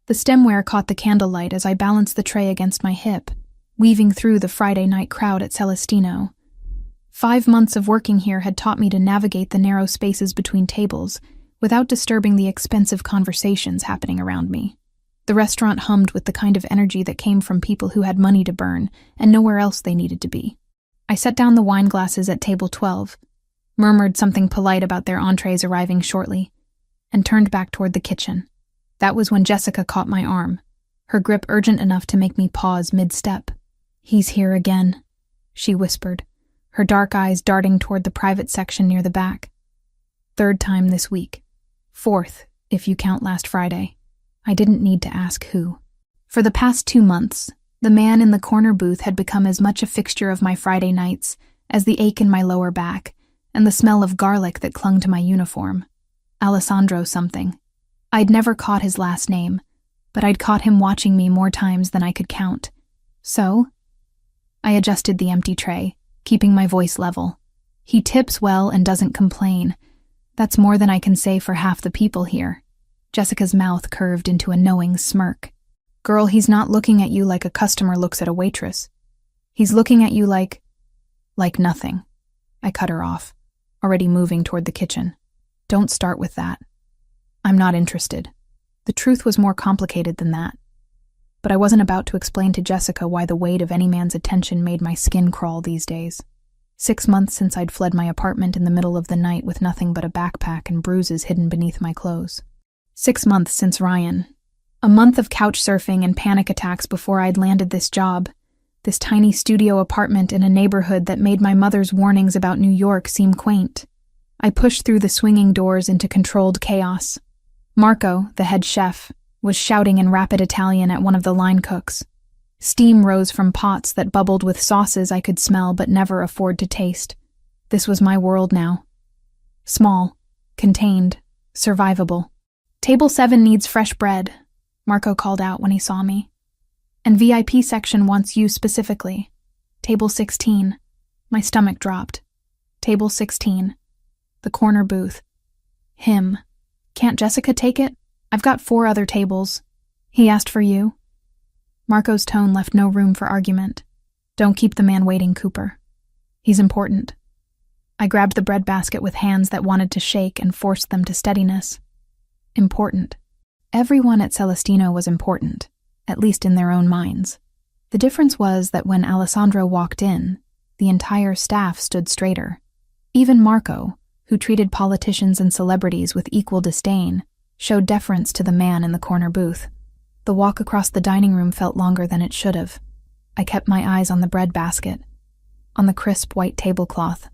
The stemware caught the candlelight as I balanced the tray against my hip, weaving through the Friday night crowd at Celestino. 5 months of working here had taught me to navigate the narrow spaces between tables without disturbing the expensive conversations happening around me. The restaurant hummed with the kind of energy that came from people who had money to burn and nowhere else they needed to be. I set down the wine glasses at table 12, murmured something polite about their entrees arriving shortly, and turned back toward the kitchen. That was when Jessica caught my arm, her grip urgent enough to make me pause mid-step. "He's here again," she whispered, her dark eyes darting toward the private section near the back. "Third time this week. Fourth, if you count last Friday." I didn't need to ask who. For the past 2 months, the man in the corner booth had become as much a fixture of my Friday nights as the ache in my lower back and the smell of garlic that clung to my uniform. Alessandro something. I'd never caught his last name, but I'd caught him watching me more times than I could count. So, I adjusted the empty tray, keeping my voice level. "He tips well and doesn't complain. That's more than I can say for half the people here." Jessica's mouth curved into a knowing smirk. "Girl, he's not looking at you like a customer looks at a waitress. He's looking at you like nothing." I cut her off, already moving toward the kitchen. "Don't start with that. I'm not interested." The truth was more complicated than that. But I wasn't about to explain to Jessica why the weight of any man's attention made my skin crawl these days. 6 months since I'd fled my apartment in the middle of the night with nothing but a backpack and bruises hidden beneath my clothes. 6 months since Ryan. A month of couch surfing and panic attacks before I'd landed this job, this tiny studio apartment in a neighborhood that made my mother's warnings about New York seem quaint. I pushed through the swinging doors into controlled chaos. Marco, the head chef, was shouting in rapid Italian at one of the line cooks. Steam rose from pots that bubbled with sauces I could smell but never afford to taste. This was my world now. Small, contained, survivable. "Table 7 needs fresh bread," Marco called out when he saw me. "And VIP section wants you specifically. Table 16. My stomach dropped. Table 16. The corner booth. Him. "Can't Jessica take it? I've got 4 other tables." "He asked for you." Marco's tone left no room for argument. "Don't keep the man waiting, Cooper. He's important." I grabbed the bread basket with hands that wanted to shake and forced them to steadiness. Important. Everyone at Celestino was important, at least in their own minds. The difference was that when Alessandro walked in, the entire staff stood straighter. Even Marco, who treated politicians and celebrities with equal disdain, showed deference to the man in the corner booth. The walk across the dining room felt longer than it should have. I kept my eyes on the bread basket, on the crisp white tablecloth,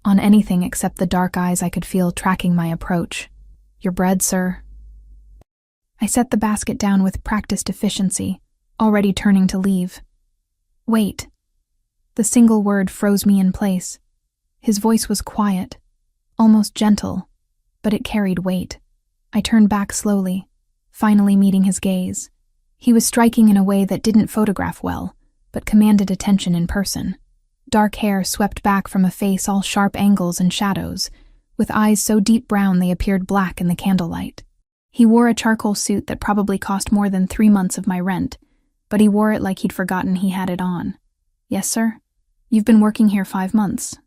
on anything except the dark eyes I could feel tracking my approach. "Your bread, sir." I set the basket down with practiced efficiency, already turning to leave. "Wait." The single word froze me in place. His voice was quiet, almost gentle, but it carried weight. I turned back slowly, finally meeting his gaze. He was striking in a way that didn't photograph well, but commanded attention in person. Dark hair swept back from a face all sharp angles and shadows, with eyes so deep brown they appeared black in the candlelight. He wore a charcoal suit that probably cost more than 3 months of my rent, but he wore it like he'd forgotten he had it on. "Yes, sir? You've been working here 5 months."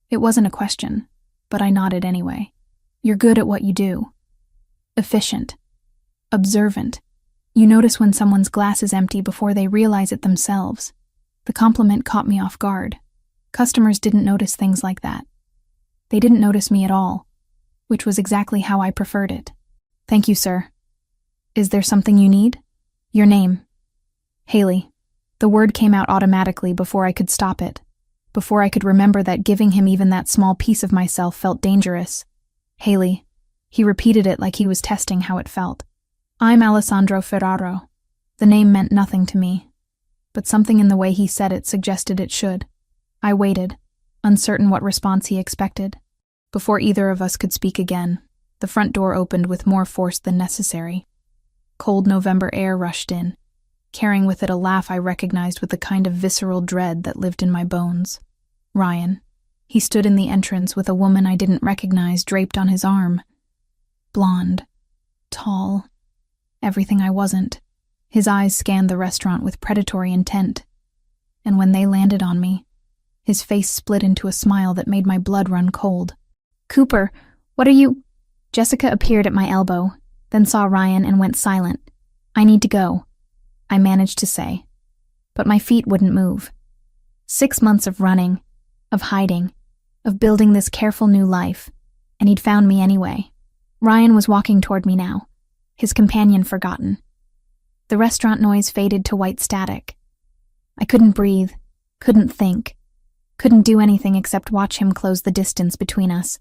It wasn't a question, but I nodded anyway. "You're good at what you do. Efficient. Observant. You notice when someone's glass is empty before they realize it themselves." The compliment caught me off guard. Customers didn't notice things like that. They didn't notice me at all, which was exactly how I preferred it. "Thank you, sir. Is there something you need?" "Your name." "Haley." The word came out automatically before I could stop it, before I could remember that giving him even that small piece of myself felt dangerous. "Haley." He repeated it like he was testing how it felt. "I'm Alessandro Ferraro." The name meant nothing to me, but something in the way he said it suggested it should. I waited, uncertain what response he expected. Before either of us could speak again, the front door opened with more force than necessary. Cold November air rushed in, carrying with it a laugh I recognized with the kind of visceral dread that lived in my bones. Ryan. He stood in the entrance with a woman I didn't recognize draped on his arm. Blonde. Tall. Everything I wasn't. His eyes scanned the restaurant with predatory intent, and when they landed on me, his face split into a smile that made my blood run cold. "Cooper, what are you—" Jessica appeared at my elbow, then saw Ryan and went silent. "I need to go," I managed to say, but my feet wouldn't move. 6 months of running, of hiding, of building this careful new life, and he'd found me anyway. Ryan was walking toward me now, his companion forgotten. The restaurant noise faded to white static. I couldn't breathe, couldn't think, couldn't do anything except watch him close the distance between us.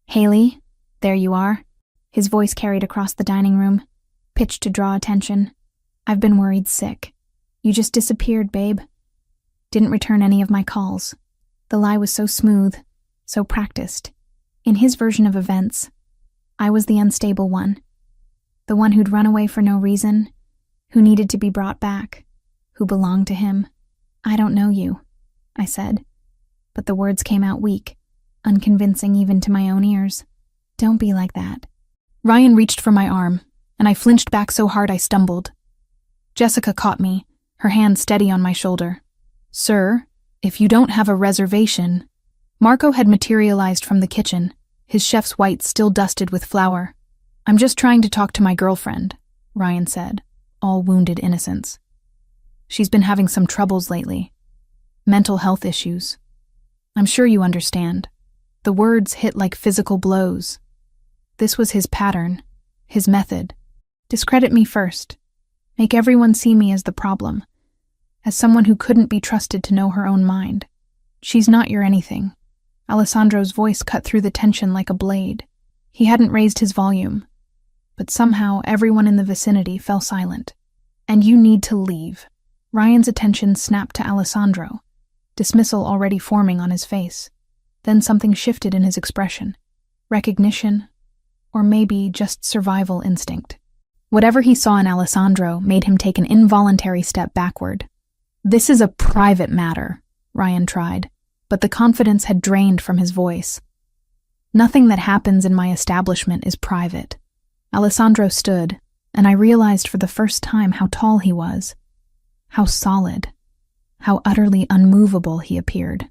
"Haley, there you are." His voice carried across the dining room, pitched to draw attention. "I've been worried sick. You just disappeared, babe." Didn't return any of my calls. The lie was so smooth, so practiced. In his version of events, I was the unstable one. The one who'd run away for no reason, who needed to be brought back, who belonged to him. "I don't know you," I said, but the words came out weak, unconvincing even to my own ears. "Don't be like that." Ryan reached for my arm, and I flinched back so hard I stumbled. Jessica caught me, her hand steady on my shoulder. "Sir, if you don't have a reservation—" Marco had materialized from the kitchen, his chef's whites still dusted with flour. "I'm just trying to talk to my girlfriend," Ryan said, all wounded innocence. "She's been having some troubles lately. Mental health issues. I'm sure you understand." The words hit like physical blows. This was his pattern, his method. Discredit me first. Make everyone see me as the problem, as someone who couldn't be trusted to know her own mind. "She's not your anything." Alessandro's voice cut through the tension like a blade. He hadn't raised his volume, but somehow everyone in the vicinity fell silent. "And you need to leave." Ryan's attention snapped to Alessandro, dismissal already forming on his face. Then something shifted in his expression. Recognition, or maybe just survival instinct. Whatever he saw in Alessandro made him take an involuntary step backward. "This is a private matter," Ryan tried, but the confidence had drained from his voice. "Nothing that happens in my establishment is private." Alessandro stood, and I realized for the first time how tall he was, how solid, how utterly unmovable he appeared.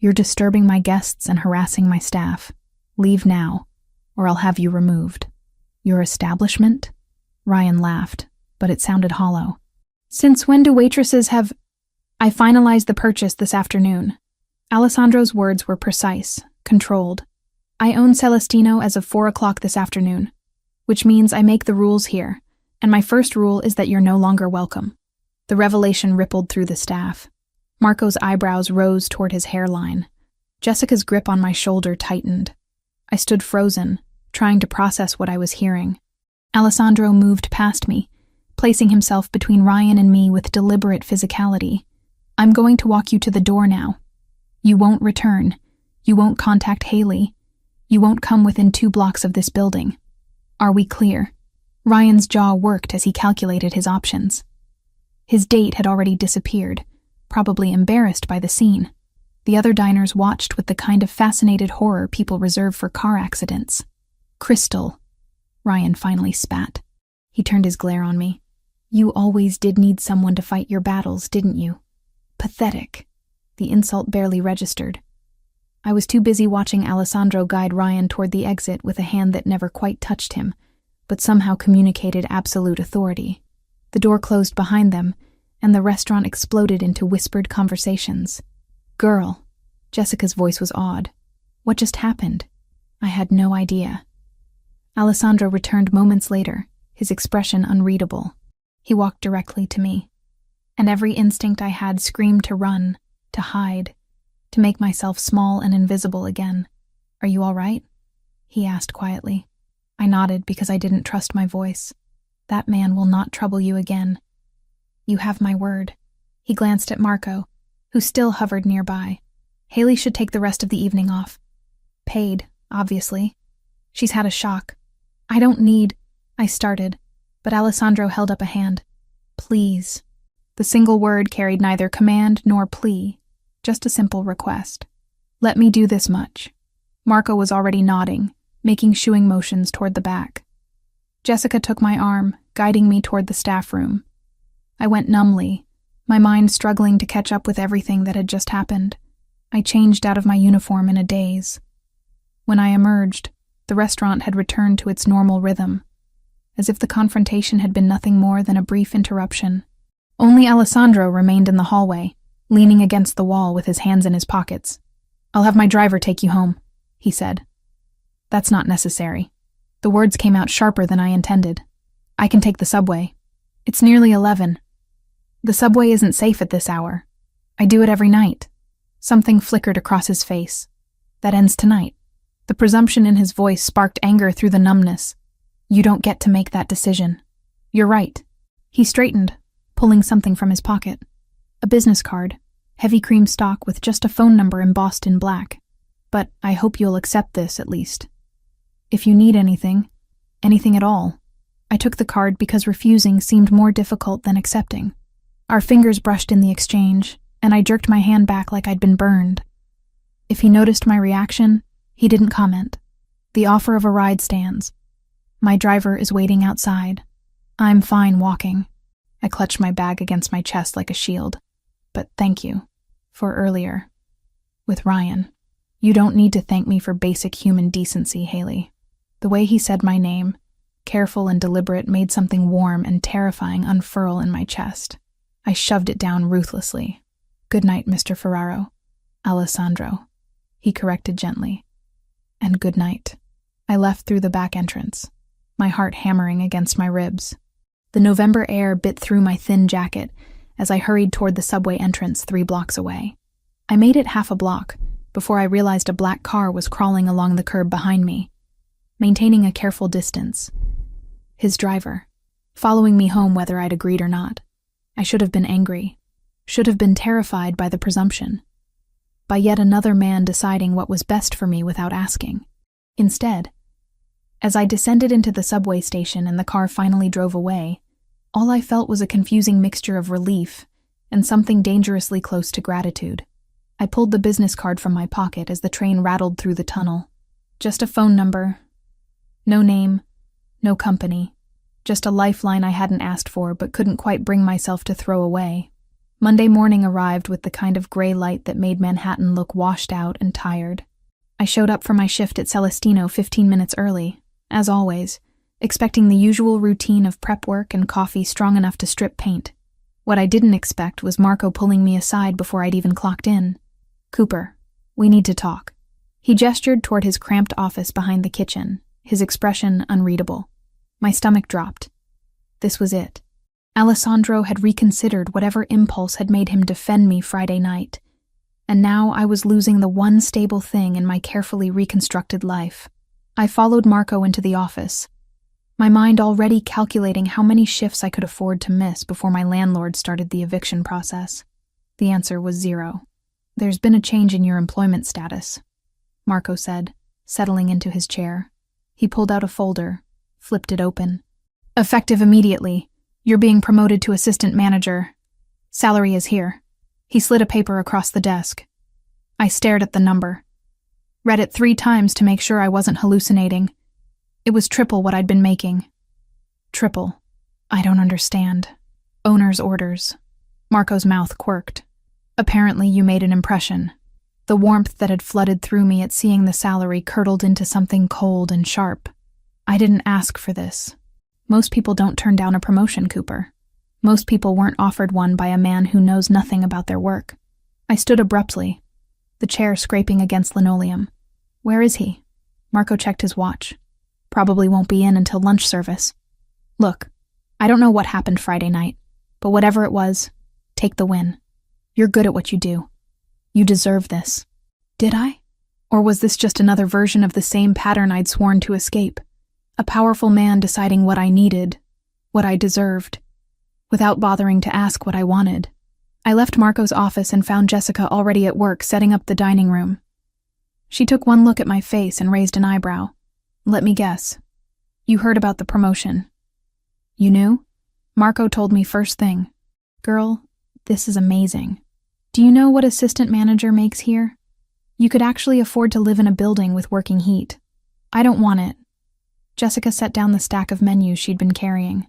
"You're disturbing my guests and harassing my staff. Leave now, or I'll have you removed." "Your establishment?" Ryan laughed, but it sounded hollow. "Since when do waitresses have—" "I finalized the purchase this afternoon." Alessandro's words were precise, controlled. "I own Celestino as of 4 o'clock this afternoon, which means I make the rules here, and my first rule is that you're no longer welcome." The revelation rippled through the staff. Marco's eyebrows rose toward his hairline. Jessica's grip on my shoulder tightened. I stood frozen, trying to process what I was hearing. Alessandro moved past me, placing himself between Ryan and me with deliberate physicality. "I'm going to walk you to the door now. You won't return. You won't contact Haley. You won't come within 2 blocks of this building. Are we clear?" Ryan's jaw worked as he calculated his options. His date had already disappeared, probably embarrassed by the scene. The other diners watched with the kind of fascinated horror people reserve for car accidents. "Crystal," Ryan finally spat. He turned his glare on me. "You always did need someone to fight your battles, didn't you?" Pathetic. The insult barely registered. I was too busy watching Alessandro guide Ryan toward the exit with a hand that never quite touched him, but somehow communicated absolute authority. The door closed behind them, and the restaurant exploded into whispered conversations. "Girl," Jessica's voice was awed. "What just happened?" I had no idea. Alessandro returned moments later, his expression unreadable. He walked directly to me, and every instinct I had screamed to run, to hide, to make myself small and invisible again. "Are you all right?" he asked quietly. I nodded because I didn't trust my voice. "That man will not trouble you again. You have my word." He glanced at Marco, who still hovered nearby. "Haley should take the rest of the evening off. Paid, obviously. She's had a shock." "I don't need—" I started, but Alessandro held up a hand. "Please." The single word carried neither command nor plea, just a simple request. "Let me do this much." Marco was already nodding, making shooing motions toward the back. Jessica took my arm, guiding me toward the staff room. I went numbly, my mind struggling to catch up with everything that had just happened. I changed out of my uniform in a daze. When I emerged, the restaurant had returned to its normal rhythm, as if the confrontation had been nothing more than a brief interruption. Only Alessandro remained in the hallway, leaning against the wall with his hands in his pockets. "I'll have my driver take you home," he said. "That's not necessary." The words came out sharper than I intended. "I can take the subway. It's nearly 11. The subway isn't safe at this hour. I do it every night." Something flickered across his face. "That ends tonight." The presumption in his voice sparked anger through the numbness. "You don't get to make that decision." "You're right." He straightened, pulling something from his pocket. A business card, heavy cream stock with just a phone number embossed in black. "But I hope you'll accept this, at least. If you need anything at all." I took the card because refusing seemed more difficult than accepting. Our fingers brushed in the exchange, and I jerked my hand back like I'd been burned. If he noticed my reaction, he didn't comment. "The offer of a ride stands. My driver is waiting outside. I'm fine walking." I clutched my bag against my chest like a shield. "But thank you for earlier with Ryan." "You don't need to thank me for basic human decency, Haley." The way he said my name, careful and deliberate, made something warm and terrifying unfurl in my chest. I shoved it down ruthlessly. "Good night, Mr. Ferraro." "Alessandro," he corrected gently. "And good night." I left through the back entrance, my heart hammering against my ribs. The November air bit through my thin jacket as I hurried toward the subway entrance 3 blocks away. I made it half a block before I realized a black car was crawling along the curb behind me, maintaining a careful distance. His driver, following me home whether I'd agreed or not. I should have been angry, should have been terrified by the presumption, by yet another man deciding what was best for me without asking. Instead, as I descended into the subway station and the car finally drove away, all I felt was a confusing mixture of relief and something dangerously close to gratitude. I pulled the business card from my pocket as the train rattled through the tunnel. Just a phone number. No name, no company. Just a lifeline I hadn't asked for but couldn't quite bring myself to throw away. Monday morning arrived with the kind of gray light that made Manhattan look washed out and tired. I showed up for my shift at Celestino 15 minutes early, as always, expecting the usual routine of prep work and coffee strong enough to strip paint. What I didn't expect was Marco pulling me aside before I'd even clocked in. "Cooper, we need to talk." He gestured toward his cramped office behind the kitchen, his expression unreadable. My stomach dropped. This was it. Alessandro had reconsidered whatever impulse had made him defend me Friday night, and now I was losing the one stable thing in my carefully reconstructed life. I followed Marco into the office, my mind already calculating how many shifts I could afford to miss before my landlord started the eviction process. The answer was 0. "There's been a change in your employment status," Marco said, settling into his chair. He pulled out a folder, flipped it open. "Effective immediately. You're being promoted to assistant manager. Salary is here." He slid a paper across the desk. I stared at the number. Read it 3 times to make sure I wasn't hallucinating. It was triple what I'd been making. Triple. I don't understand. Owner's orders. Marco's mouth quirked. "Apparently you made an impression." The warmth that had flooded through me at seeing the salary curdled into something cold and sharp. I didn't ask for this. Most people don't turn down a promotion, Cooper. Most people weren't offered one by a man who knows nothing about their work. I stood abruptly, the chair scraping against linoleum. "Where is he?" Marco checked his watch. "Probably won't be in until lunch service." "Look, I don't know what happened Friday night, but whatever it was, take the win. You're good at what you do. You deserve this." Did I? Or was this just another version of the same pattern I'd sworn to escape? A powerful man deciding what I needed, what I deserved, without bothering to ask what I wanted. I left Marco's office and found Jessica already at work setting up the dining room. She took one look at my face and raised an eyebrow. "Let me guess. You heard about the promotion." "You knew?" "Marco told me first thing." "Girl, this is amazing. Do you know what assistant manager makes here? You could actually afford to live in a building with working heat. I don't want it." Jessica set down the stack of menus she'd been carrying.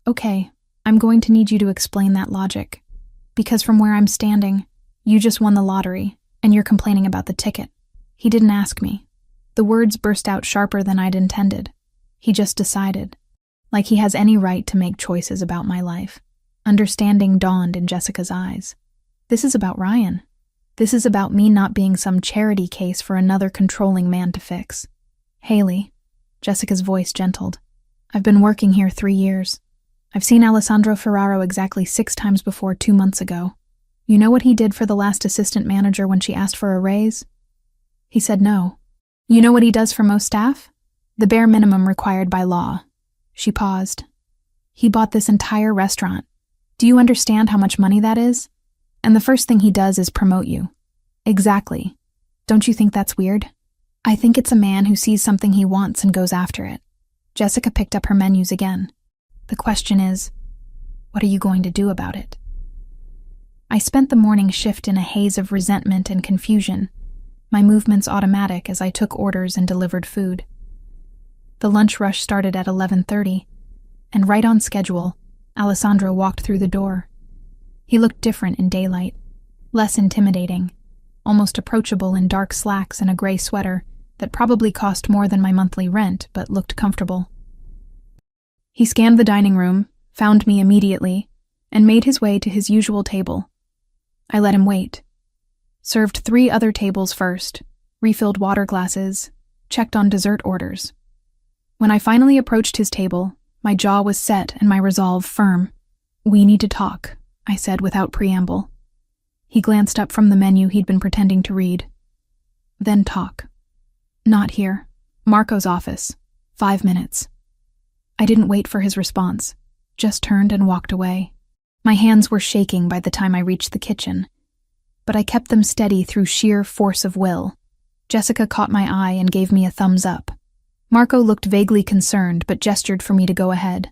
"Okay, I'm going to need you to explain that logic. Because from where I'm standing, you just won the lottery, and you're complaining about the ticket. He didn't ask me. The words burst out sharper than I'd intended. He just decided. Like he has any right to make choices about my life. Understanding dawned in Jessica's eyes. This is about Ryan. This is about me not being some charity case for another controlling man to fix. Haley, Jessica's voice gentled. I've been working here 3 years. I've seen Alessandro Ferraro exactly 6 times before 2 months ago. You know what he did for the last assistant manager when she asked for a raise? He said no. You know what he does for most staff? The bare minimum required by law. She paused. He bought this entire restaurant. Do you understand how much money that is? And the first thing he does is promote you. Exactly. Don't you think that's weird? I think it's a man who sees something he wants and goes after it. Jessica picked up her menus again. The question is, what are you going to do about it? I spent the morning shift in a haze of resentment and confusion, my movements automatic as I took orders and delivered food. The lunch rush started at 11:30, and right on schedule, Alessandro walked through the door. He looked different in daylight, less intimidating, almost approachable in dark slacks and a gray sweater that probably cost more than my monthly rent but looked comfortable. He scanned the dining room, found me immediately, and made his way to his usual table. I let him wait. Served 3 other tables first, refilled water glasses, checked on dessert orders. When I finally approached his table, my jaw was set and my resolve firm. We need to talk, I said without preamble. He glanced up from the menu he'd been pretending to read. Then talk. Not here. Marco's office. 5 minutes. I didn't wait for his response, just turned and walked away. My hands were shaking by the time I reached the kitchen, but I kept them steady through sheer force of will. Jessica caught my eye and gave me a thumbs up. Marco looked vaguely concerned but gestured for me to go ahead.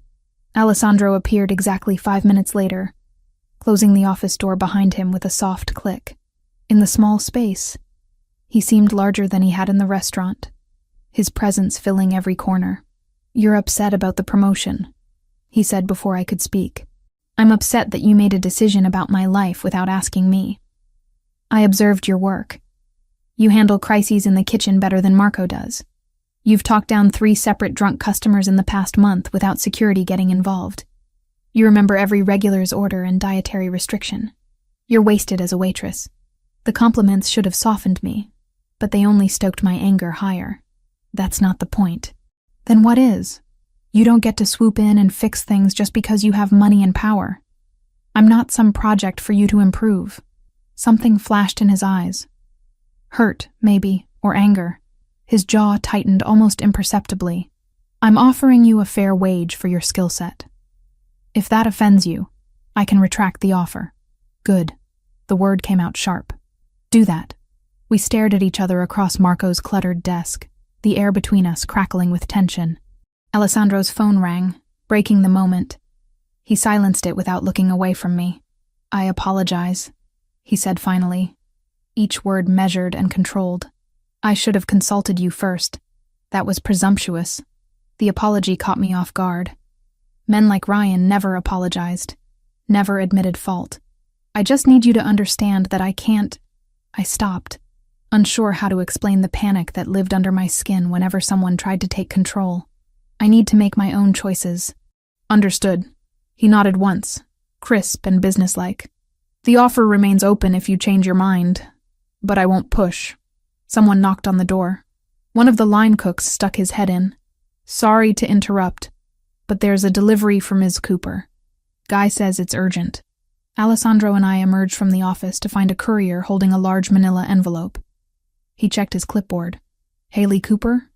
Alessandro appeared exactly 5 minutes later, closing the office door behind him with a soft click. In the small space, he seemed larger than he had in the restaurant, his presence filling every corner. You're upset about the promotion, he said before I could speak. I'm upset that you made a decision about my life without asking me. I observed your work. You handle crises in the kitchen better than Marco does. You've talked down 3 separate drunk customers in the past month without security getting involved. You remember every regular's order and dietary restriction. You're wasted as a waitress. The compliments should have softened me, but they only stoked my anger higher. That's not the point. Then what is? You don't get to swoop in and fix things just because you have money and power. I'm not some project for you to improve. Something flashed in his eyes. Hurt, maybe, or anger. His jaw tightened almost imperceptibly. I'm offering you a fair wage for your skill set. If that offends you, I can retract the offer. Good. The word came out sharp. Do that. We stared at each other across Marco's cluttered desk, the air between us crackling with tension. Alessandro's phone rang, breaking the moment. He silenced it without looking away from me. I apologize, he said finally, each word measured and controlled. I should have consulted you first. That was presumptuous. The apology caught me off guard. Men like Ryan never apologized, never admitted fault. I just need you to understand that I can't. I stopped, unsure how to explain the panic that lived under my skin whenever someone tried to take control. I need to make my own choices. Understood. He nodded once, crisp and businesslike. The offer remains open if you change your mind, but I won't push. Someone knocked on the door. One of the line cooks stuck his head in. Sorry to interrupt, but there's a delivery for Ms. Cooper. Guy says it's urgent. Alessandro and I emerged from the office to find a courier holding a large manila envelope. He checked his clipboard. Haley Cooper?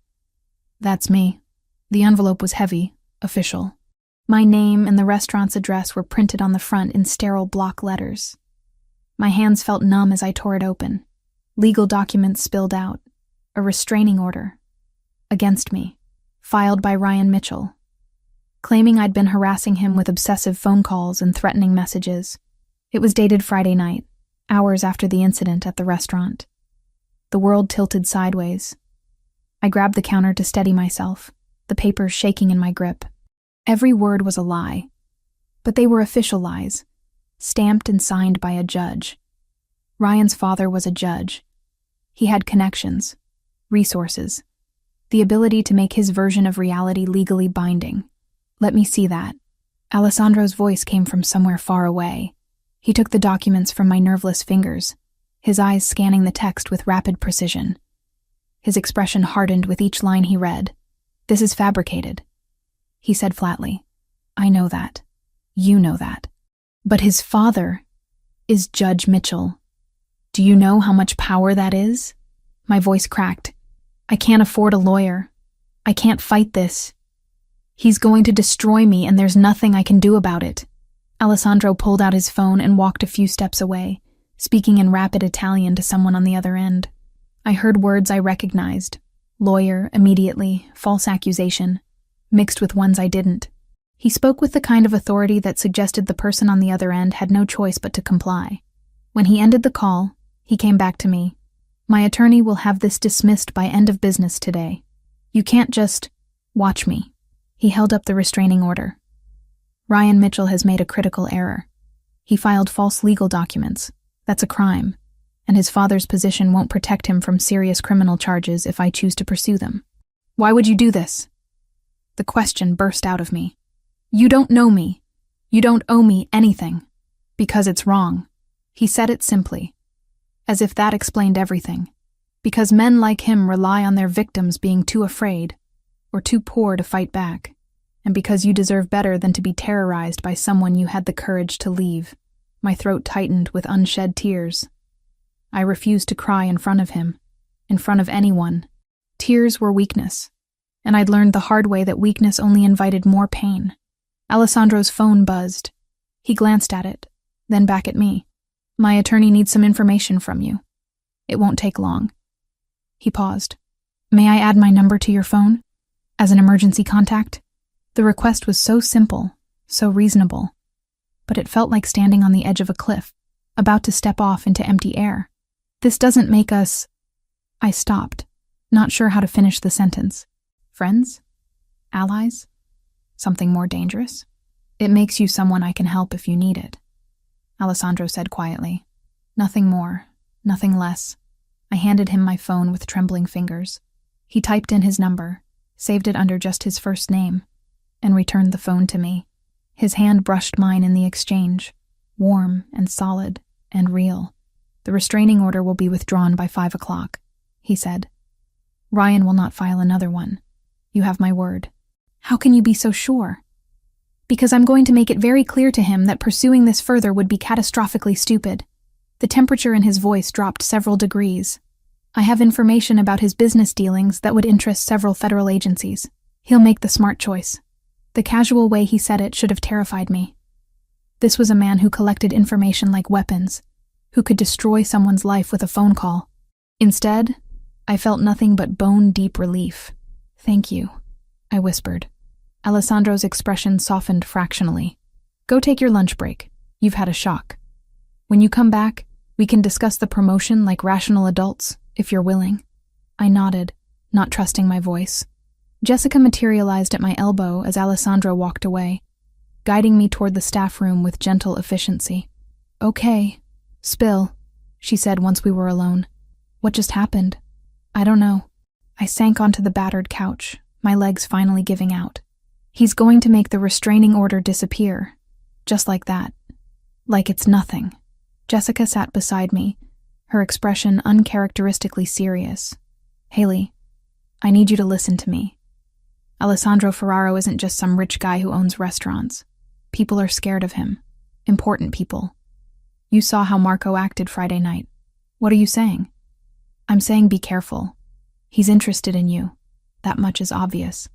That's me. The envelope was heavy, official. My name and the restaurant's address were printed on the front in sterile block letters. My hands felt numb as I tore it open. Legal documents spilled out. A restraining order. Against me. Filed by Ryan Mitchell. Claiming I'd been harassing him with obsessive phone calls and threatening messages. It was dated Friday night, hours after the incident at the restaurant. The world tilted sideways. I grabbed the counter to steady myself, the papers shaking in my grip. Every word was a lie. But they were official lies, stamped and signed by a judge. Ryan's father was a judge. He had connections, resources, the ability to make his version of reality legally binding. Let me see that. Alessandro's voice came from somewhere far away. He took the documents from my nerveless fingers, his eyes scanning the text with rapid precision. His expression hardened with each line he read. "This is fabricated," he said flatly. "I know that. You know that. But his father is Judge Mitchell. Do you know how much power that is?" My voice cracked. "I can't afford a lawyer. I can't fight this. He's going to destroy me, and there's nothing I can do about it." Alessandro pulled out his phone and walked a few steps away, speaking in rapid Italian to someone on the other end. I heard words I recognized. Lawyer, immediately, false accusation, mixed with ones I didn't. He spoke with the kind of authority that suggested the person on the other end had no choice but to comply. When he ended the call, he came back to me. "My attorney will have this dismissed by end of business today. You can't just watch me." He held up the restraining order. "Ryan Mitchell has made a critical error. He filed false legal documents. That's a crime, and his father's position won't protect him from serious criminal charges if I choose to pursue them." "Why would you do this?" The question burst out of me. "You don't know me. You don't owe me anything. Because it's wrong." He said it simply, as if that explained everything. Because men like him rely on their victims being too afraid or too poor to fight back, and because you deserve better than to be terrorized by someone you had the courage to leave. My throat tightened with unshed tears. I refused to cry in front of him, in front of anyone. Tears were weakness, and I'd learned the hard way that weakness only invited more pain. Alessandro's phone buzzed. He glanced at it, then back at me. "My attorney needs some information from you. It won't take long." He paused. "May I add my number to your phone? As an emergency contact?" The request was so simple, so reasonable, but it felt like standing on the edge of a cliff, about to step off into empty air. "This doesn't make us—" I stopped, not sure how to finish the sentence. "Friends? Allies? Something more dangerous?" "It makes you someone I can help if you need it," Alessandro said quietly. "Nothing more, nothing less." I handed him my phone with trembling fingers. He typed in his number, saved it under just his first name, and returned the phone to me. His hand brushed mine in the exchange, warm and solid and real. "The restraining order will be withdrawn by 5 o'clock, he said. "Ryan will not file another one. You have my word." "How can you be so sure?" "Because I'm going to make it very clear to him that pursuing this further would be catastrophically stupid." The temperature in his voice dropped several degrees. "I have information about his business dealings that would interest several federal agencies. He'll make the smart choice." The casual way he said it should have terrified me. This was a man who collected information like weapons, who could destroy someone's life with a phone call. Instead, I felt nothing but bone-deep relief. "Thank you," I whispered. Alessandro's expression softened fractionally. "Go take your lunch break. You've had a shock. When you come back, we can discuss the promotion like rational adults, if you're willing." I nodded, not trusting my voice. Jessica materialized at my elbow as Alessandro walked away, guiding me toward the staff room with gentle efficiency. "Okay, spill," she said once we were alone. "What just happened?" "I don't know." I sank onto the battered couch, my legs finally giving out. "He's going to make the restraining order disappear. Just like that. Like it's nothing." Jessica sat beside me, her expression uncharacteristically serious. "Haley, I need you to listen to me. Alessandro Ferraro isn't just some rich guy who owns restaurants. People are scared of him. Important people. You saw how Marco acted Friday night. What are you saying?" "I'm saying be careful. He's interested in you. That much is obvious.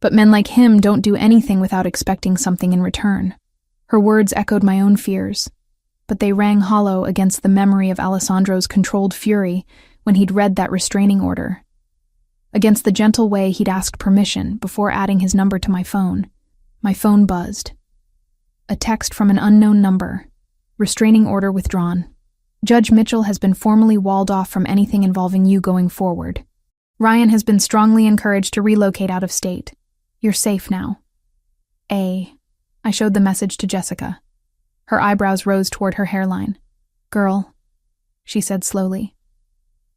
But men like him don't do anything without expecting something in return." Her words echoed my own fears, but they rang hollow against the memory of Alessandro's controlled fury when he'd read that restraining order, against the gentle way he'd asked permission before adding his number to my phone. My phone buzzed. A text from an unknown number. "Restraining order withdrawn. Judge Mitchell has been formally walled off from anything involving you going forward. Ryan has been strongly encouraged to relocate out of state. You're safe now. A. I showed the message to Jessica. Her eyebrows rose toward her hairline. "Girl," she said slowly,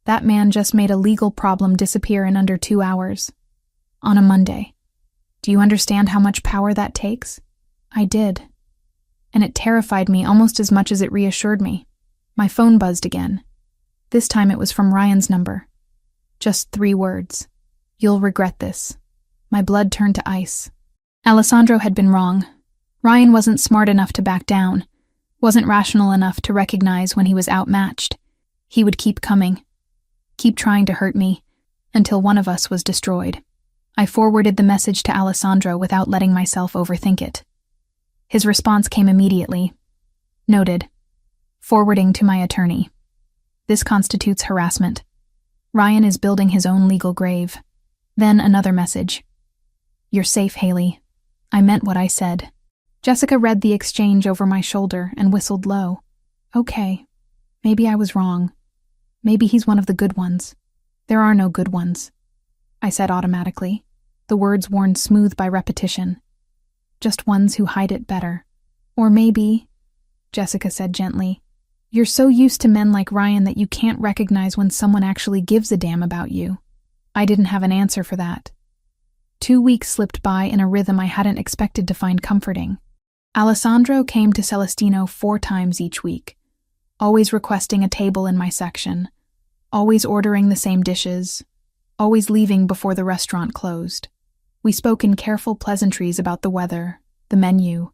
"that man just made a legal problem disappear in under 2 hours. On a Monday. Do you understand how much power that takes?" I did. And it terrified me almost as much as it reassured me. My phone buzzed again. This time it was from Ryan's number. Just 3 words. "You'll regret this." My blood turned to ice. Alessandro had been wrong. Ryan wasn't smart enough to back down, wasn't rational enough to recognize when he was outmatched. He would keep coming, keep trying to hurt me, until one of us was destroyed. I forwarded the message to Alessandro without letting myself overthink it. His response came immediately. "Noted. Forwarding to my attorney. This constitutes harassment. Ryan is building his own legal grave." Then another message. "You're safe, Haley. I meant what I said." Jessica read the exchange over my shoulder and whistled low. "Okay. Maybe I was wrong. Maybe he's one of the good ones. There are no good ones," I said automatically, the words worn smooth by repetition. "Just ones who hide it better. Or maybe," Jessica said gently, "you're so used to men like Ryan that you can't recognize when someone actually gives a damn about you." I didn't have an answer for that. 2 weeks slipped by in a rhythm I hadn't expected to find comforting. Alessandro came to Celestino 4 times each week, always requesting a table in my section, always ordering the same dishes, always leaving before the restaurant closed. We spoke in careful pleasantries about the weather, the menu,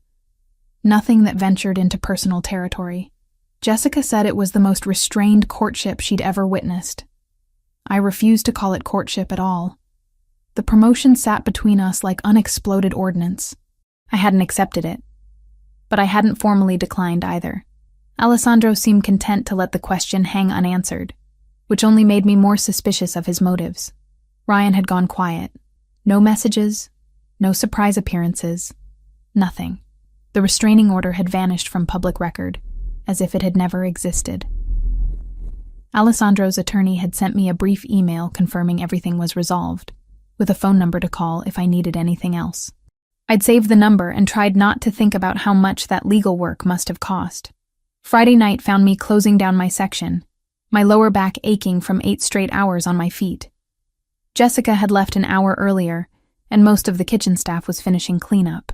nothing that ventured into personal territory. Jessica said it was the most restrained courtship she'd ever witnessed. I refused to call it courtship at all. The promotion sat between us like unexploded ordnance. I hadn't accepted it. But I hadn't formally declined either. Alessandro seemed content to let the question hang unanswered, which only made me more suspicious of his motives. Ryan had gone quiet. No messages, no surprise appearances, nothing. The restraining order had vanished from public record, as if it had never existed. Alessandro's attorney had sent me a brief email confirming everything was resolved, with a phone number to call if I needed anything else. I'd saved the number and tried not to think about how much that legal work must have cost. Friday night found me closing down my section, my lower back aching from 8 straight hours on my feet. Jessica had left an hour earlier, and most of the kitchen staff was finishing cleanup.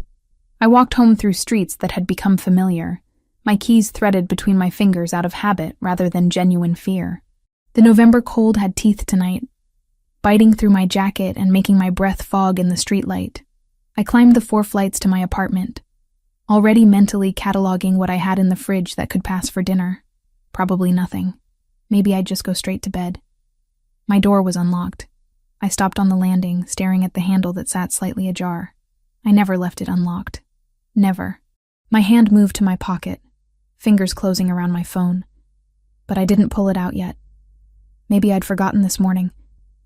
I walked home through streets that had become familiar, my keys threaded between my fingers out of habit rather than genuine fear. The November cold had teeth tonight, biting through my jacket and making my breath fog in the streetlight. I climbed the 4 flights to my apartment, already mentally cataloging what I had in the fridge that could pass for dinner. Probably nothing. Maybe I'd just go straight to bed. My door was unlocked. I stopped on the landing, staring at the handle that sat slightly ajar. I never left it unlocked. Never. My hand moved to my pocket, fingers closing around my phone. But I didn't pull it out yet. Maybe I'd forgotten this morning.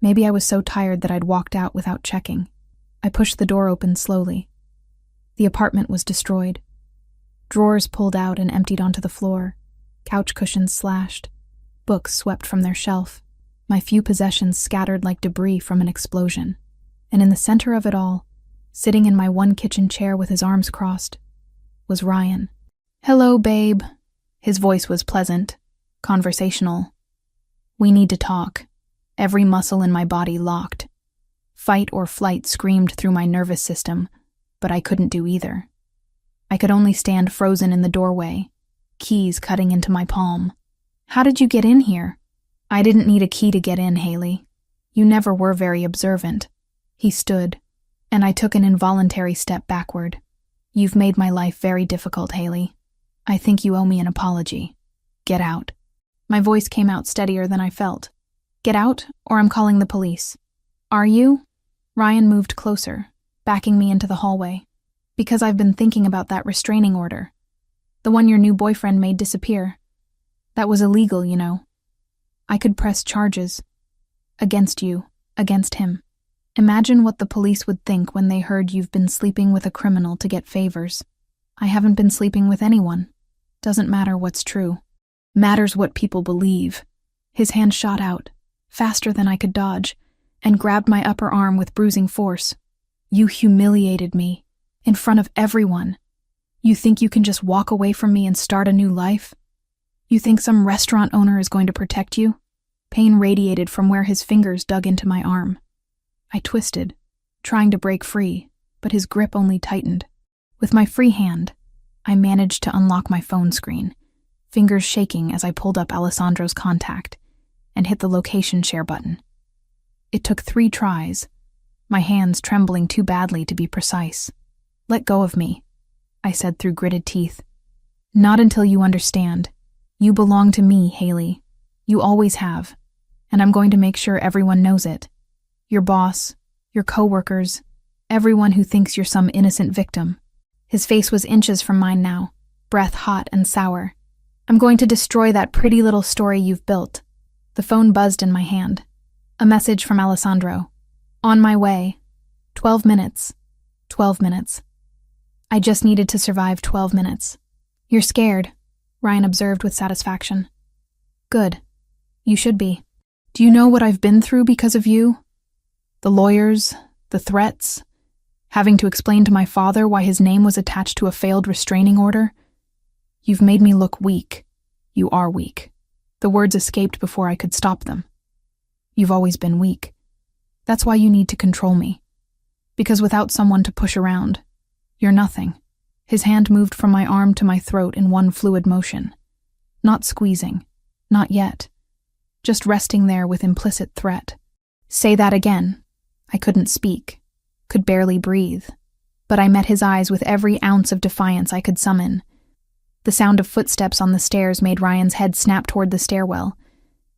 Maybe I was so tired that I'd walked out without checking. I pushed the door open slowly. The apartment was destroyed. Drawers pulled out and emptied onto the floor, couch cushions slashed, books swept from their shelf, my few possessions scattered like debris from an explosion. And in the center of it all, sitting in my one kitchen chair with his arms crossed, was Ryan. "Hello, babe." His voice was pleasant, conversational. "We need to talk." Every muscle in my body locked. Fight or flight screamed through my nervous system, but I couldn't do either. I could only stand frozen in the doorway, keys cutting into my palm. "How did you get in here?" "I didn't need a key to get in, Haley. You never were very observant." He stood, and I took an involuntary step backward. "You've made my life very difficult, Haley. I think you owe me an apology. Get out." My voice came out steadier than I felt. "Get out, or I'm calling the police." "Are you?" Ryan moved closer, backing me into the hallway. "Because I've been thinking about that restraining order. The one your new boyfriend made disappear. That was illegal, you know. I could press charges. Against you, against him. Imagine what the police would think when they heard you've been sleeping with a criminal to get favors. I haven't been sleeping with anyone. Doesn't matter what's true. Matters what people believe." His hand shot out, faster than I could dodge, and grabbed my upper arm with bruising force. "You humiliated me, in front of everyone. You think you can just walk away from me and start a new life? You think some restaurant owner is going to protect you? Pain radiated from where his fingers dug into my arm. I twisted, trying to break free, but his grip only tightened. With my free hand, I managed to unlock my phone screen, fingers shaking as I pulled up Alessandro's contact and hit the location share button. It took 3 tries, my hands trembling too badly to be precise. "Let go of me," I said through gritted teeth. "Not until you understand. You belong to me, Haley. You always have, and I'm going to make sure everyone knows it. Your boss, your coworkers, everyone who thinks you're some innocent victim." His face was inches from mine now, breath hot and sour. "I'm going to destroy that pretty little story you've built." The phone buzzed in my hand. A message from Alessandro. "On my way. 12 minutes. 12 minutes." I just needed to survive 12 minutes. "You're scared," Ryan observed with satisfaction. "Good. You should be. Do you know what I've been through because of you? The lawyers, the threats, having to explain to my father why his name was attached to a failed restraining order? You've made me look weak. You are weak." The words escaped before I could stop them. "You've always been weak. That's why you need to control me. Because without someone to push around, you're nothing." His hand moved from my arm to my throat in one fluid motion. Not squeezing. Not yet. Just resting there with implicit threat. "Say that again." I couldn't speak. Could barely breathe. But I met his eyes with every ounce of defiance I could summon. The sound of footsteps on the stairs made Ryan's head snap toward the stairwell.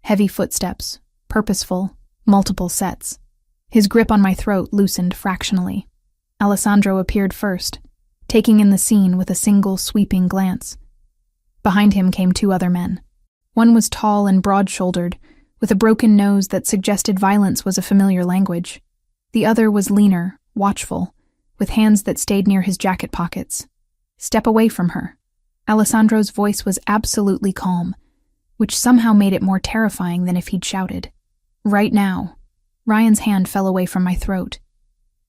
Heavy footsteps. Purposeful. Multiple sets. His grip on my throat loosened fractionally. Alessandro appeared first, taking in the scene with a single sweeping glance. Behind him came 2 other men. One was tall and broad-shouldered, with a broken nose that suggested violence was a familiar language. The other was leaner, watchful, with hands that stayed near his jacket pockets. "Step away from her." Alessandro's voice was absolutely calm, which somehow made it more terrifying than if he'd shouted. "Right now." Ryan's hand fell away from my throat.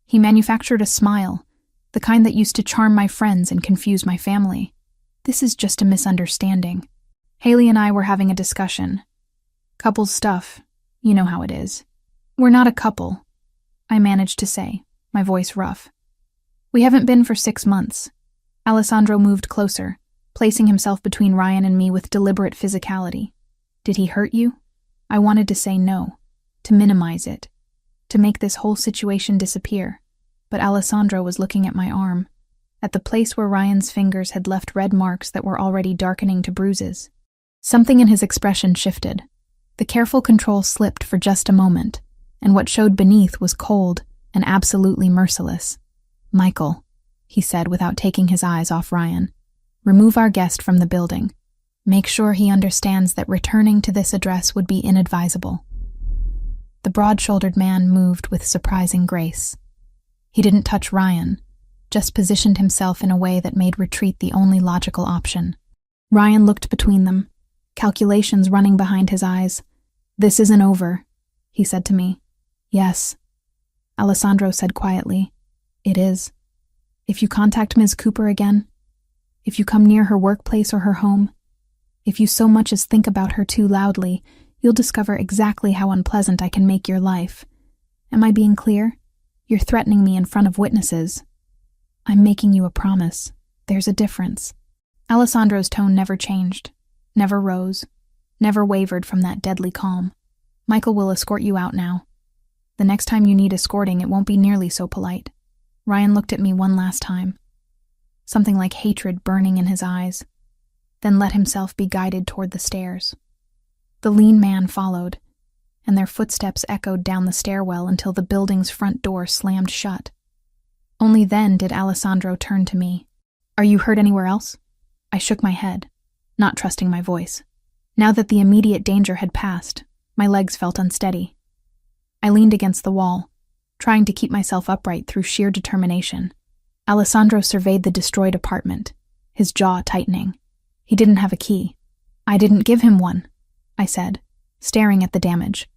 He manufactured a smile, the kind that used to charm my friends and confuse my family. "This is just a misunderstanding. Haley and I were having a discussion. Couples stuff, you know how it is. We're not a couple," I managed to say, my voice rough. "We haven't been for 6 months." Alessandro moved closer, placing himself between Ryan and me with deliberate physicality. "Did he hurt you?" I wanted to say no, to minimize it, to make this whole situation disappear, but Alessandro was looking at my arm, at the place where Ryan's fingers had left red marks that were already darkening to bruises. Something in his expression shifted. The careful control slipped for just a moment, and what showed beneath was cold and absolutely merciless. "Michael," he said without taking his eyes off Ryan, "remove our guest from the building. Make sure he understands that returning to this address would be inadvisable." The broad-shouldered man moved with surprising grace. He didn't touch Ryan, just positioned himself in a way that made retreat the only logical option. Ryan looked between them, calculations running behind his eyes. "This isn't over," he said to me. "Yes," Alessandro said quietly. "It is. If you contact Ms. Cooper again, if you come near her workplace or her home, if you so much as think about her too loudly, you'll discover exactly how unpleasant I can make your life. Am I being clear? You're threatening me in front of witnesses." "I'm making you a promise. There's a difference." Alessandro's tone never changed, never rose, never wavered from that deadly calm. "Michael will escort you out now. The next time you need escorting, it won't be nearly so polite." Ryan looked at me one last time, something like hatred burning in his eyes, then let himself be guided toward the stairs. The lean man followed, and their footsteps echoed down the stairwell until the building's front door slammed shut. Only then did Alessandro turn to me. "Are you hurt anywhere else?" I shook my head, not trusting my voice. Now that the immediate danger had passed, my legs felt unsteady. I leaned against the wall, trying to keep myself upright through sheer determination. Alessandro surveyed the destroyed apartment, his jaw tightening. He didn't have a key. "I didn't give him one," I said, staring at the damage.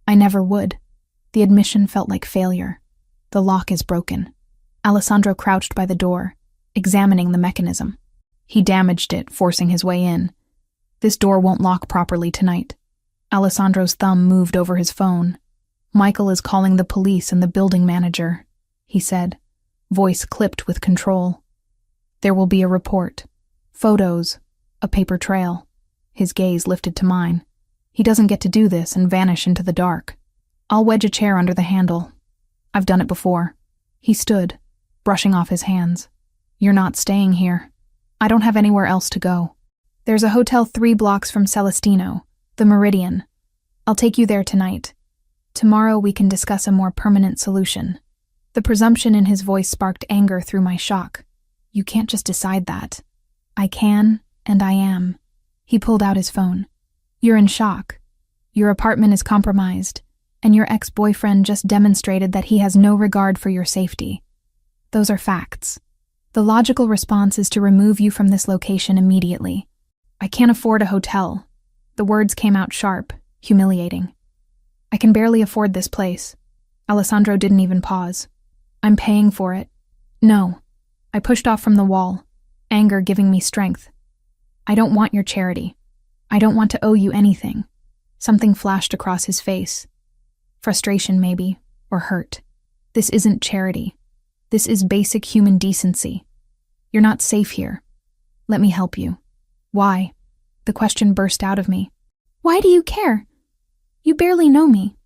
"I never would." The admission felt like failure. "The lock is broken." Alessandro crouched by the door, examining the mechanism. He damaged it, forcing his way in. This door won't lock properly tonight. Alessandro's thumb moved over his phone. Michael is calling the police and the building manager, he said, voice clipped with control. There will be a report. Photos. A paper trail. His gaze lifted to mine. He doesn't get to do this and vanish into the dark. I'll wedge a chair under the handle. I've done it before. He stood, brushing off his hands. You're not staying here. I don't have anywhere else to go. There's a hotel 3 blocks from Celestino, the Meridian. I'll take you there tonight. Tomorrow we can discuss a more permanent solution. The presumption in his voice sparked anger through my shock. You can't just decide that. I can, and I am. He pulled out his phone. You're in shock. Your apartment is compromised, and your ex-boyfriend just demonstrated that he has no regard for your safety. Those are facts. The logical response is to remove you from this location immediately. I can't afford a hotel. The words came out sharp, humiliating. I can barely afford this place. Alessandro didn't even pause. I'm paying for it. No. I pushed off from the wall, anger giving me strength. I don't want your charity. I don't want to owe you anything. Something flashed across his face. Frustration, maybe, or hurt. This isn't charity. This is basic human decency. You're not safe here. Let me help you. Why? The question burst out of me. Why do you care? You barely know me.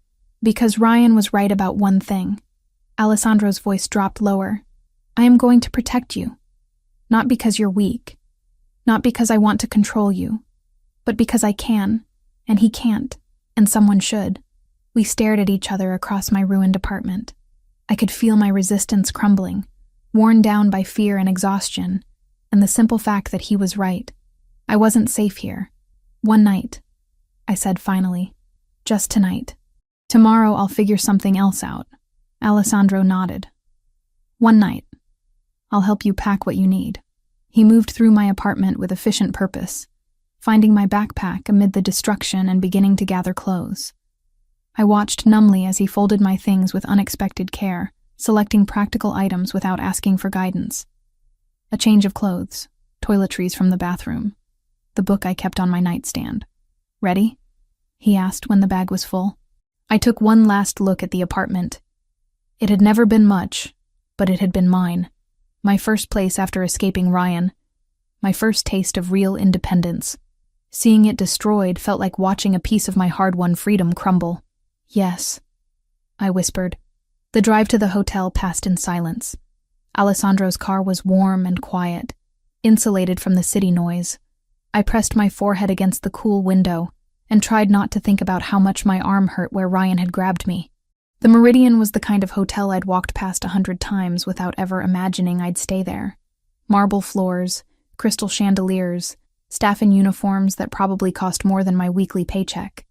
Because Ryan was right about one thing. Alessandro's voice dropped lower. I am going to protect you. Not because you're weak. Not because I want to control you. But because I can, and he can't, and someone should. We stared at each other across my ruined apartment. I could feel my resistance crumbling, worn down by fear and exhaustion, and the simple fact that he was right. I wasn't safe here. One night, I said finally. Just tonight. Tomorrow I'll figure something else out. Alessandro nodded. One night. I'll help you pack what you need. He moved through my apartment with efficient purpose, finding my backpack amid the destruction and beginning to gather clothes. I watched numbly as he folded my things with unexpected care, selecting practical items without asking for guidance. A change of clothes, toiletries from the bathroom, the book I kept on my nightstand. Ready? He asked when the bag was full. I took one last look at the apartment. It had never been much, but it had been mine. My first place after escaping Ryan. My first taste of real independence. Seeing it destroyed felt like watching a piece of my hard-won freedom crumble. Yes, I whispered. The drive to the hotel passed in silence. Alessandro's car was warm and quiet, insulated from the city noise. I pressed my forehead against the cool window and tried not to think about how much my arm hurt where Ryan had grabbed me. The Meridian was the kind of hotel I'd walked past 100 times without ever imagining I'd stay there. Marble floors, crystal chandeliers, staff in uniforms that probably cost more than my weekly paycheck.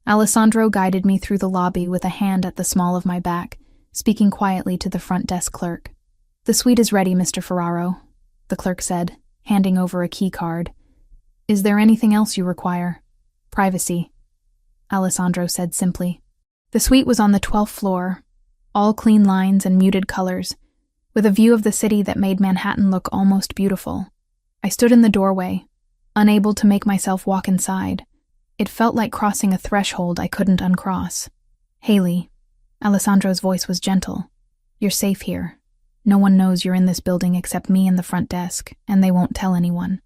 Alessandro guided me through the lobby with a hand at the small of my back, speaking quietly to the front desk clerk. The suite is ready, Mr. Ferraro, the clerk said, handing over a key card. Is there anything else you require? Privacy, Alessandro said simply. The suite was on the 12th floor, all clean lines and muted colors, with a view of the city that made Manhattan look almost beautiful. I stood in the doorway, unable to make myself walk inside. It felt like crossing a threshold I couldn't uncross. Haley, Alessandro's voice was gentle. You're safe here. No one knows you're in this building except me and the front desk, and they won't tell anyone.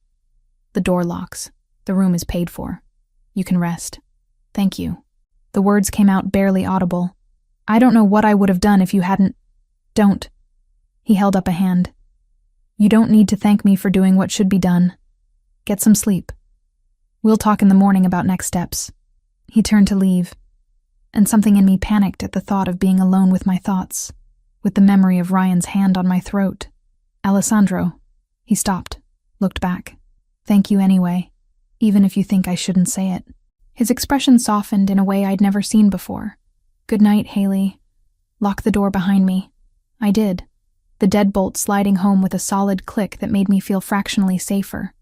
The door locks. The room is paid for. You can rest. Thank you. The words came out barely audible. I don't know what I would have done if you hadn't... Don't. He held up a hand. You don't need to thank me for doing what should be done. Get some sleep. We'll talk in the morning about next steps. He turned to leave, and something in me panicked at the thought of being alone with my thoughts, with the memory of Ryan's hand on my throat. Alessandro. He stopped, looked back. Thank you anyway, even if you think I shouldn't say it. His expression softened in a way I'd never seen before. Good night, Haley. Lock the door behind me. I did, the deadbolt sliding home with a solid click that made me feel fractionally safer.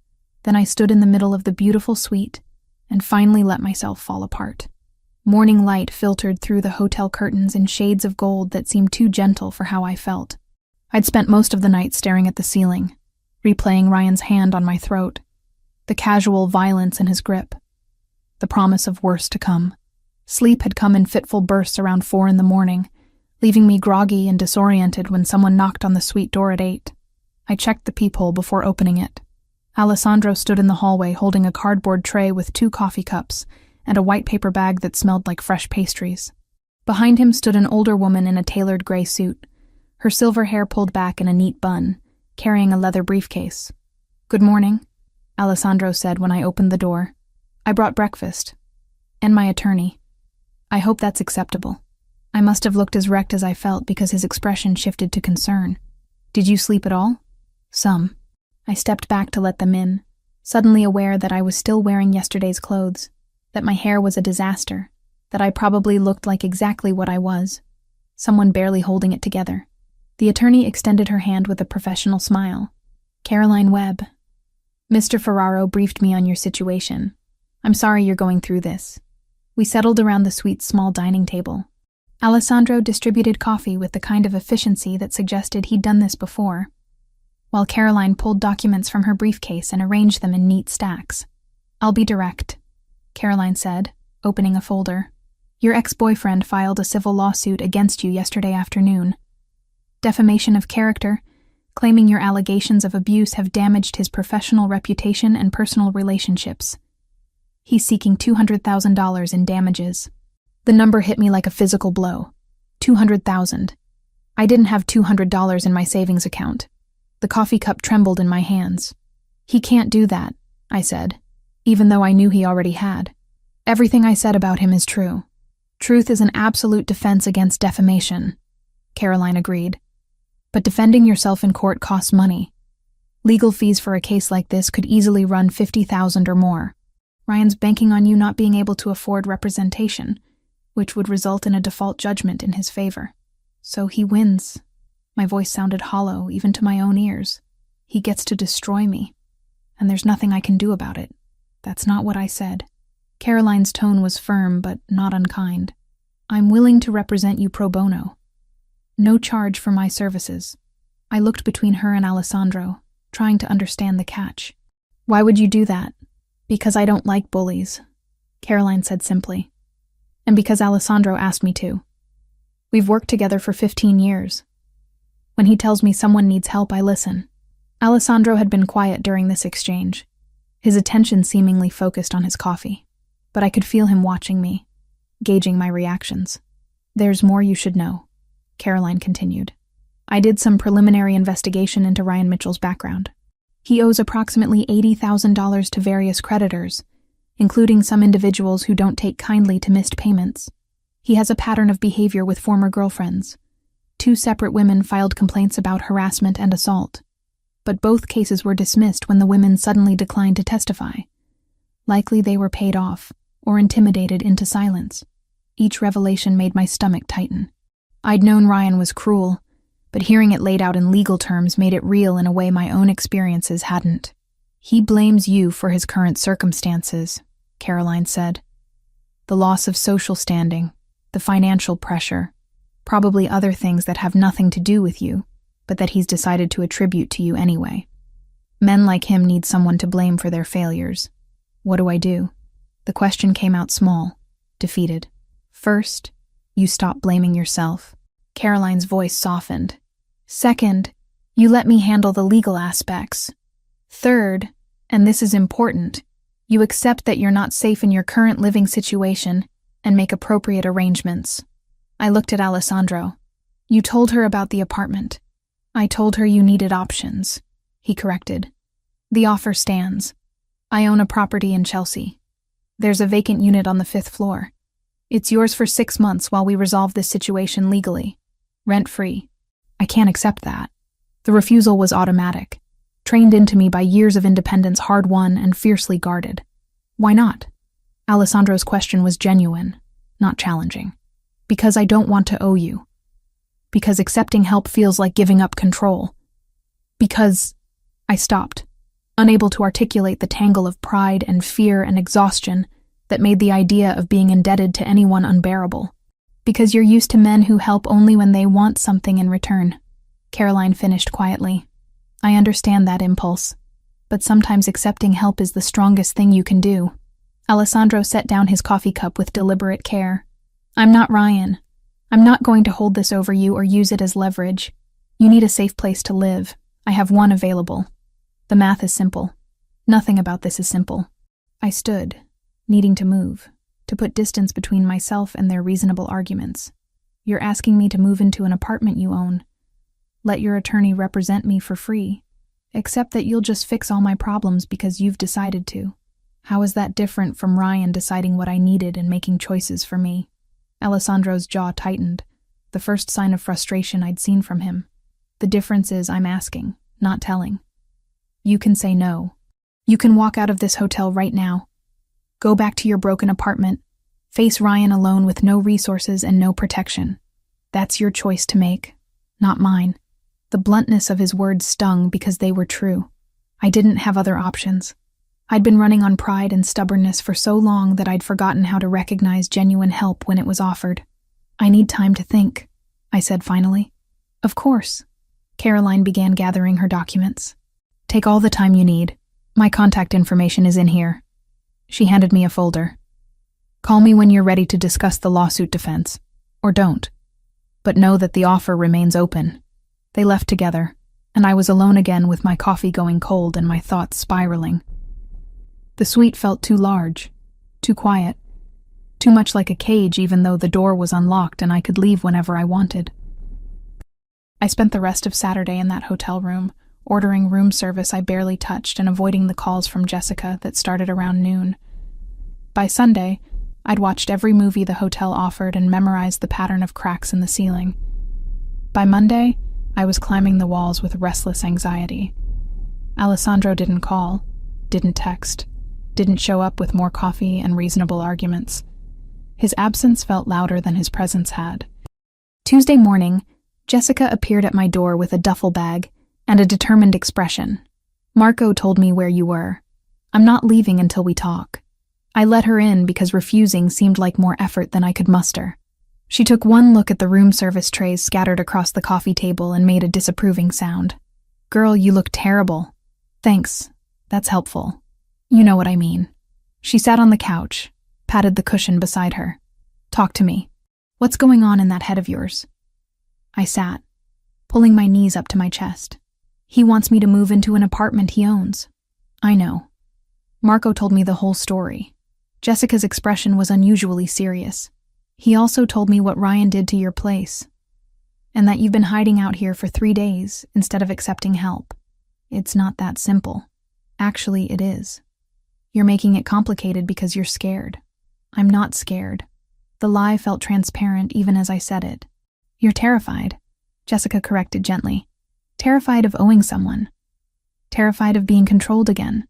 Then I stood in the middle of the beautiful suite and finally let myself fall apart. Morning light filtered through the hotel curtains in shades of gold that seemed too gentle for how I felt. I'd spent most of the night staring at the ceiling, replaying Ryan's hand on my throat, the casual violence in his grip, the promise of worse to come. Sleep had come in fitful bursts around 4 a.m, leaving me groggy and disoriented when someone knocked on the suite door at 8. I checked the peephole before opening it. Alessandro stood in the hallway holding a cardboard tray with 2 coffee cups and a white paper bag that smelled like fresh pastries. Behind him stood an older woman in a tailored gray suit, her silver hair pulled back in a neat bun, carrying a leather briefcase. "Good morning," Alessandro said when I opened the door. "I brought breakfast. And my attorney. I hope that's acceptable." I must have looked as wrecked as I felt because his expression shifted to concern. "Did you sleep at all?" "Some." I stepped back to let them in, suddenly aware that I was still wearing yesterday's clothes, that my hair was a disaster, that I probably looked like exactly what I was, someone barely holding it together. The attorney extended her hand with a professional smile. "Caroline Webb. Mr. Ferraro briefed me on your situation. I'm sorry you're going through this." We settled around the suite's small dining table. Alessandro distributed coffee with the kind of efficiency that suggested he'd done this before, while Caroline pulled documents from her briefcase and arranged them in neat stacks. "I'll be direct," Caroline said, opening a folder. "Your ex-boyfriend filed a civil lawsuit against you yesterday afternoon. Defamation of character, claiming your allegations of abuse have damaged his professional reputation and personal relationships. He's seeking $200,000 in damages." The number hit me like a physical blow. 200,000. I didn't have $200 in my savings account. The coffee cup trembled in my hands. "He can't do that," I said, even though I knew he already had. "Everything I said about him is true. Truth is an absolute defense against defamation," Caroline agreed. "But defending yourself in court costs money. Legal fees for a case like this could easily run $50,000 or more. Ryan's banking on you not being able to afford representation, which would result in a default judgment in his favor. So he wins." My voice sounded hollow, even to my own ears. "He gets to destroy me, and there's nothing I can do about it." "That's not what I said." Caroline's tone was firm, but not unkind. "I'm willing to represent you pro bono. No charge for my services." I looked between her and Alessandro, trying to understand the catch. "Why would you do that?" "Because I don't like bullies," Caroline said simply. "And because Alessandro asked me to. We've worked together for 15 years. When he tells me someone needs help, I listen." Alessandro had been quiet during this exchange, his attention seemingly focused on his coffee, but I could feel him watching me, gauging my reactions. "There's more you should know," Caroline continued. "I did some preliminary investigation into Ryan Mitchell's background. He owes approximately $80,000 to various creditors, including some individuals who don't take kindly to missed payments. He has a pattern of behavior with former girlfriends. 2 separate women filed complaints about harassment and assault, but both cases were dismissed when the women suddenly declined to testify. Likely they were paid off or intimidated into silence. Each revelation made my stomach tighten. I'd known Ryan was cruel, but hearing it laid out in legal terms made it real in a way my own experiences hadn't. "He blames you for his current circumstances," Caroline said. "The loss of social standing, the financial pressure, probably other things that have nothing to do with you, but that he's decided to attribute to you anyway. Men like him need someone to blame for their failures. What do I do?" The question came out small, defeated. "First, you stop blaming yourself." Caroline's voice softened. "Second, you let me handle the legal aspects. Third, and this is important, you accept that you're not safe in your current living situation and make appropriate arrangements." I looked at Alessandro. "You told her about the apartment." "I told her you needed options," he corrected. "The offer stands. I own a property in Chelsea. There's a vacant unit on the 5th floor. It's yours for 6 months while we resolve this situation legally. Rent-free." I can't accept that. The refusal was automatic, trained into me by years of independence hard-won and fiercely guarded. "Why not?" Alessandro's question was genuine, not challenging. "Because I don't want to owe you. Because accepting help feels like giving up control. Because..." I stopped, unable to articulate the tangle of pride and fear and exhaustion that made the idea of being indebted to anyone unbearable. "Because you're used to men who help only when they want something in return," Caroline finished quietly. I understand that impulse, but sometimes accepting help is the strongest thing you can do. Alessandro set down his coffee cup with deliberate care. I'm not Ryan. I'm not going to hold this over you or use it as leverage. You need a safe place to live. I have one available. The math is simple. Nothing about this is simple. I stood, needing to move, to put distance between myself and their reasonable arguments. You're asking me to move into an apartment you own. Let your attorney represent me for free. Accept that you'll just fix all my problems because you've decided to. How is that different from Ryan deciding what I needed and making choices for me? Alessandro's jaw tightened, the first sign of frustration I'd seen from him. The difference is I'm asking, not telling. You can say no. You can walk out of this hotel right now. Go back to your broken apartment. Face Ryan alone with no resources and no protection. That's your choice to make, not mine. The bluntness of his words stung because they were true. I didn't have other options. I'd been running on pride and stubbornness for so long that I'd forgotten how to recognize genuine help when it was offered. I need time to think, I said finally. Of course. Caroline began gathering her documents. Take all the time you need. My contact information is in here. She handed me a folder. Call me when you're ready to discuss the lawsuit defense. Or don't. But know that the offer remains open. They left together, and I was alone again with my coffee going cold and my thoughts spiraling. The suite felt too large, too quiet, too much like a cage even though the door was unlocked and I could leave whenever I wanted. I spent the rest of Saturday in that hotel room, ordering room service I barely touched and avoiding the calls from Jessica that started around noon. By Sunday, I'd watched every movie the hotel offered and memorized the pattern of cracks in the ceiling. By Monday, I was climbing the walls with restless anxiety. Alessandro didn't call, didn't text, didn't show up with more coffee and reasonable arguments. His absence felt louder than his presence had. Tuesday morning, Jessica appeared at my door with a duffel bag and a determined expression. Marco told me where you were. I'm not leaving until we talk. I let her in because refusing seemed like more effort than I could muster. She took one look at the room service trays scattered across the coffee table and made a disapproving sound. Girl, you look terrible. Thanks. That's helpful. You know what I mean. She sat on the couch, patted the cushion beside her. Talk to me. What's going on in that head of yours? I sat, pulling my knees up to my chest. He wants me to move into an apartment he owns. I know. Marco told me the whole story. Jessica's expression was unusually serious. He also told me what Ryan did to your place, and that you've been hiding out here for 3 days instead of accepting help. It's not that simple. Actually, it is. You're making it complicated because you're scared. I'm not scared. The lie felt transparent even as I said it. You're terrified, Jessica corrected gently. Terrified of owing someone. Terrified of being controlled again.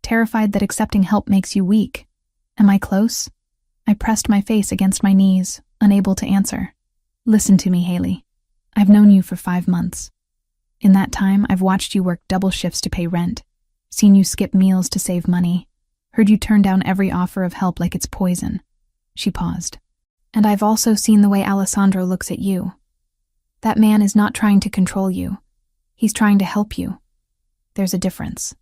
Terrified that accepting help makes you weak. Am I close? I pressed my face against my knees, unable to answer. Listen to me, Haley. I've known you for 5 months. In that time, I've watched you work double shifts to pay rent, seen you skip meals to save money, heard you turn down every offer of help like it's poison. She paused. And I've also seen the way Alessandro looks at you. That man is not trying to control you. He's trying to help you. There's a difference.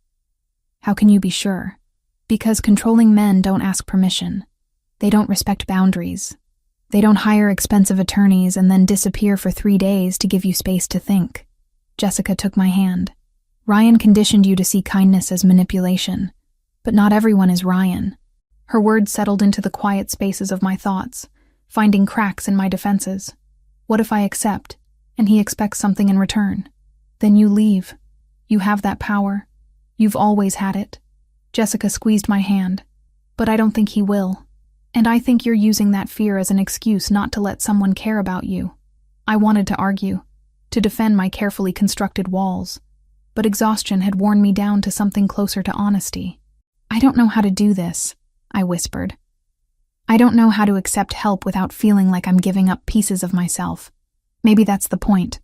How can you be sure? Because controlling men don't ask permission. They don't respect boundaries. They don't hire expensive attorneys and then disappear for 3 days to give you space to think. Jessica took my hand. Ryan conditioned you to see kindness as manipulation. But not everyone is Ryan. Her words settled into the quiet spaces of my thoughts, finding cracks in my defenses. What if I accept, and he expects something in return? Then you leave. You have that power. You've always had it. Jessica squeezed my hand. But I don't think he will. And I think you're using that fear as an excuse not to let someone care about you. I wanted to argue, to defend my carefully constructed walls. But exhaustion had worn me down to something closer to honesty. I don't know how to do this, I whispered. I don't know how to accept help without feeling like I'm giving up pieces of myself. Maybe that's the point.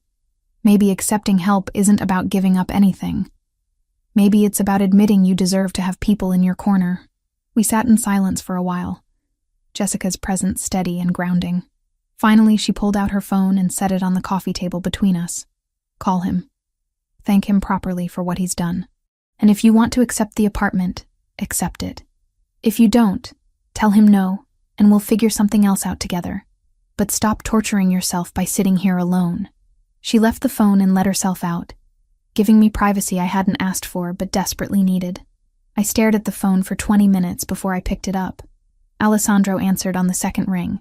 Maybe accepting help isn't about giving up anything. Maybe it's about admitting you deserve to have people in your corner. We sat in silence for a while, Jessica's presence steady and grounding. Finally, she pulled out her phone and set it on the coffee table between us. Call him. Thank him properly for what he's done. And if you want to accept the apartment, accept it. If you don't, tell him no, and we'll figure something else out together. But stop torturing yourself by sitting here alone." She left the phone and let herself out, giving me privacy I hadn't asked for but desperately needed. I stared at the phone for 20 minutes before I picked it up. Alessandro answered on the second ring.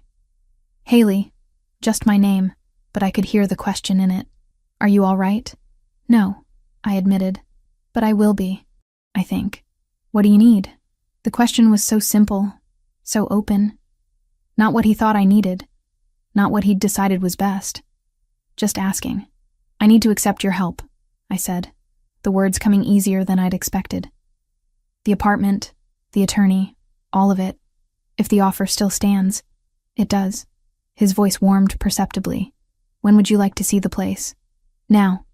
"Haley," just my name, but I could hear the question in it. "Are you all right?" "No," I admitted, "but I will be, I think." "What do you need?" The question was so simple, so open. Not what he thought I needed, not what he'd decided was best. Just asking. "I need to accept your help," I said, the words coming easier than I'd expected. "The apartment, the attorney, all of it. If the offer still stands." "It does." His voice warmed perceptibly. "When would you like to see the place?" "Now,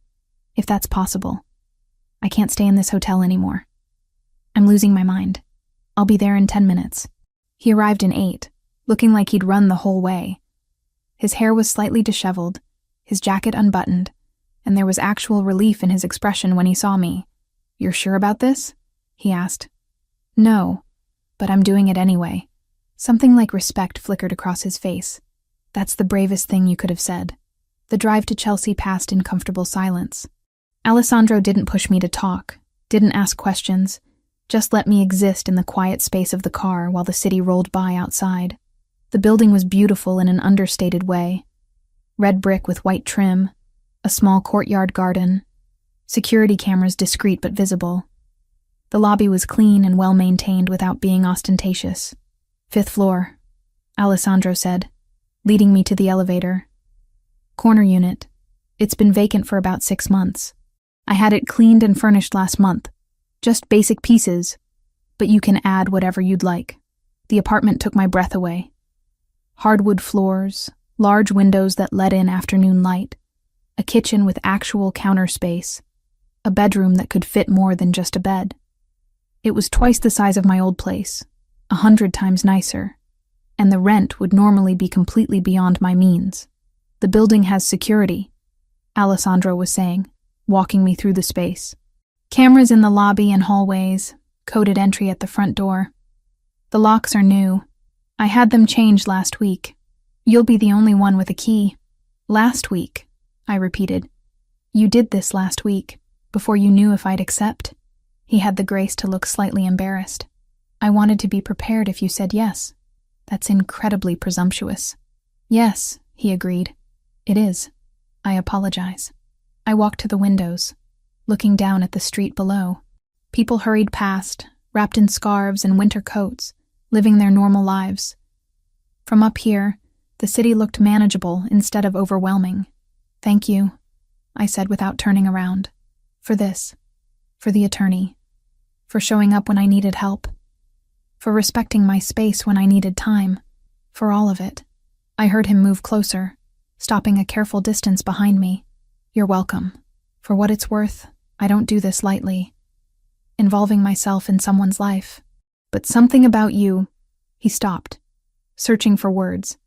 if that's possible. I can't stay in this hotel anymore. I'm losing my mind. I'll be there in 10 minutes. He arrived in 8, looking like he'd run the whole way. His hair was slightly disheveled, his jacket unbuttoned, and there was actual relief in his expression when he saw me. "You're sure about this?" he asked. "No, but I'm doing it anyway." Something like respect flickered across his face. "That's the bravest thing you could have said." The drive to Chelsea passed in comfortable silence. Alessandro didn't push me to talk, didn't ask questions, just let me exist in the quiet space of the car while the city rolled by outside. The building was beautiful in an understated way. Red brick with white trim, a small courtyard garden, security cameras discreet but visible. The lobby was clean and well-maintained without being ostentatious. "5th floor," Alessandro said, leading me to the elevator. "Corner unit. It's been vacant for about 6 months. I had it cleaned and furnished last month. Just basic pieces, but you can add whatever you'd like." The apartment took my breath away. Hardwood floors, large windows that let in afternoon light, a kitchen with actual counter space, a bedroom that could fit more than just a bed. It was twice the size of my old place, 100 times nicer, and the rent would normally be completely beyond my means. "The building has security," Alessandro was saying, walking me through the space. "Cameras in the lobby and hallways, coded entry at the front door. The locks are new. I had them changed last week. You'll be the only one with a key." "Last week," I repeated. "You did this last week, before you knew if I'd accept?" He had the grace to look slightly embarrassed. "I wanted to be prepared if you said yes." "That's incredibly presumptuous." "Yes," he agreed. "It is. I apologize." I walked to the windows, looking down at the street below. People hurried past, wrapped in scarves and winter coats, living their normal lives. From up here, the city looked manageable instead of overwhelming. "Thank you," I said without turning around. "For this. For the attorney. For showing up when I needed help. For respecting my space when I needed time. For all of it." I heard him move closer, stopping a careful distance behind me. "You're welcome. For what it's worth, I don't do this lightly. Involving myself in someone's life. But something about you—" He stopped, searching for words.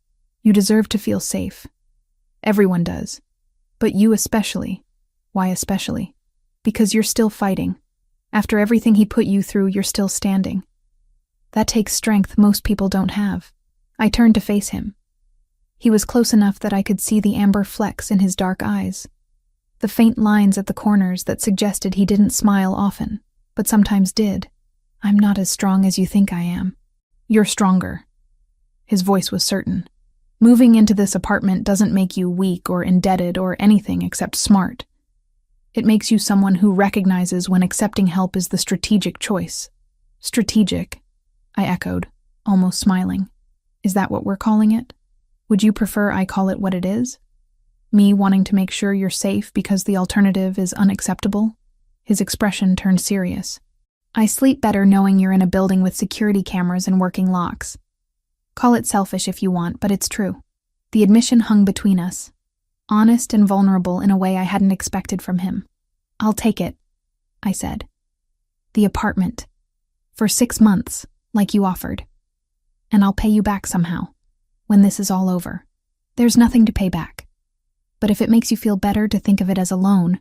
"You deserve to feel safe. Everyone does. But you especially." "Why especially?" "Because you're still fighting. After everything he put you through, you're still standing. That takes strength most people don't have." I turned to face him. He was close enough that I could see the amber flecks in his dark eyes, the faint lines at the corners that suggested he didn't smile often, but sometimes did. "I'm not as strong as you think I am." "You're stronger." His voice was certain. "Moving into this apartment doesn't make you weak or indebted or anything except smart. It makes you someone who recognizes when accepting help is the strategic choice." "Strategic," I echoed, almost smiling. "Is that what we're calling it? Would you prefer I call it what it is? Me wanting to make sure you're safe because the alternative is unacceptable?" His expression turned serious. "I sleep better knowing you're in a building with security cameras and working locks. Call it selfish if you want, but it's true." The admission hung between us, honest and vulnerable in a way I hadn't expected from him. "I'll take it," I said. "The apartment. For 6 months, like you offered. And I'll pay you back somehow, when this is all over. There's nothing to pay back. But if it makes you feel better to think of it as a loan,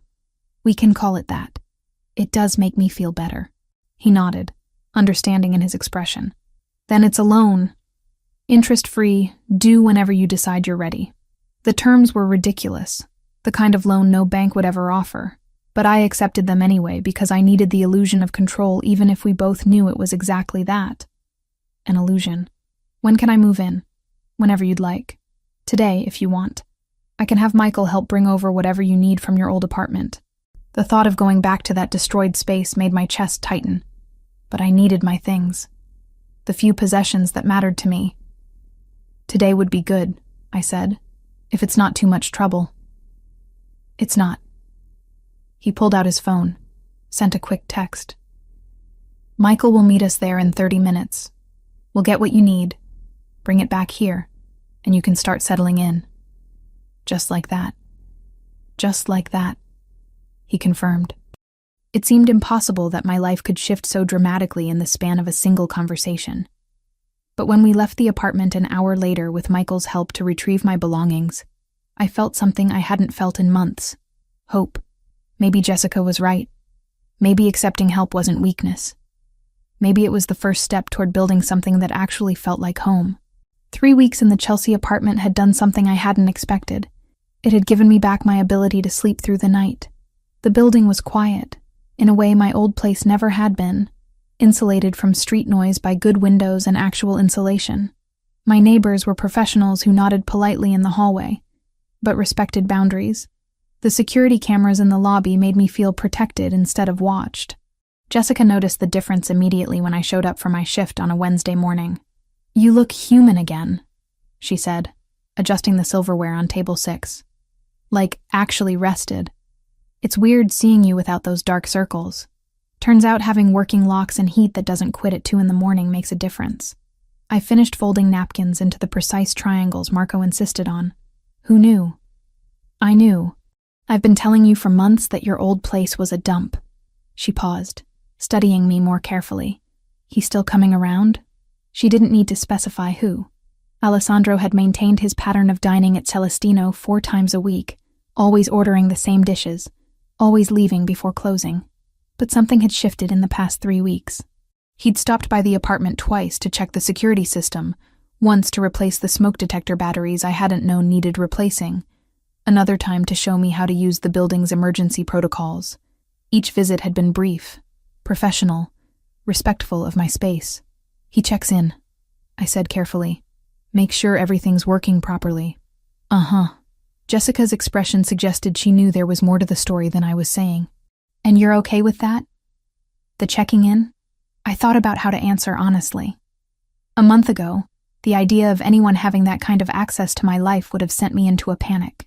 We can call it that. It does make me feel better. He nodded, understanding in his expression. Then it's a loan. Interest-free, due whenever you decide you're ready. The terms were ridiculous, the kind of loan no bank would ever offer, but I accepted them anyway because I needed the illusion of control even if we both knew it was exactly that. An illusion. When can I move in? Whenever you'd like. Today, if you want. I can have Michael help bring over whatever you need from your old apartment. The thought of going back to that destroyed space made my chest tighten. But I needed my things. The few possessions that mattered to me. Today would be good, I said, if it's not too much trouble. It's not. He pulled out his phone, sent a quick text. Michael will meet us there in 30 minutes. We'll get what you need, bring it back here, and you can start settling in. Just like that. Just like that, he confirmed. It seemed impossible that my life could shift so dramatically in the span of a single conversation. But when we left the apartment an hour later with Michael's help to retrieve my belongings, I felt something I hadn't felt in months. Hope. Maybe Jessica was right. Maybe accepting help wasn't weakness. Maybe it was the first step toward building something that actually felt like home. 3 weeks in the Chelsea apartment had done something I hadn't expected. It had given me back my ability to sleep through the night. The building was quiet, in a way my old place never had been, insulated from street noise by good windows and actual insulation. My neighbors were professionals who nodded politely in the hallway, but respected boundaries. The security cameras in the lobby made me feel protected instead of watched. Jessica noticed the difference immediately when I showed up for my shift on a Wednesday morning. "You look human again," she said, adjusting the silverware on table 6. "Like, actually rested. It's weird seeing you without those dark circles. Turns out having working locks and heat that doesn't quit at 2 a.m. makes a difference." I finished folding napkins into the precise triangles Marco insisted on. "Who knew?" "I knew. I've been telling you for months that your old place was a dump." She paused, studying me more carefully. "He's still coming around?" She didn't need to specify who. Alessandro had maintained his pattern of dining at Celestino 4 times a week, always ordering the same dishes, always leaving before closing. But something had shifted in the past 3 weeks. He'd stopped by the apartment twice to check the security system, once to replace the smoke detector batteries I hadn't known needed replacing, another time to show me how to use the building's emergency protocols. Each visit had been brief, professional, respectful of my space. "He checks in," I said carefully. "Make sure everything's working properly." "Uh-huh." Jessica's expression suggested she knew there was more to the story than I was saying. "And you're okay with that? The checking in?" I thought about how to answer honestly. A month ago, the idea of anyone having that kind of access to my life would have sent me into a panic.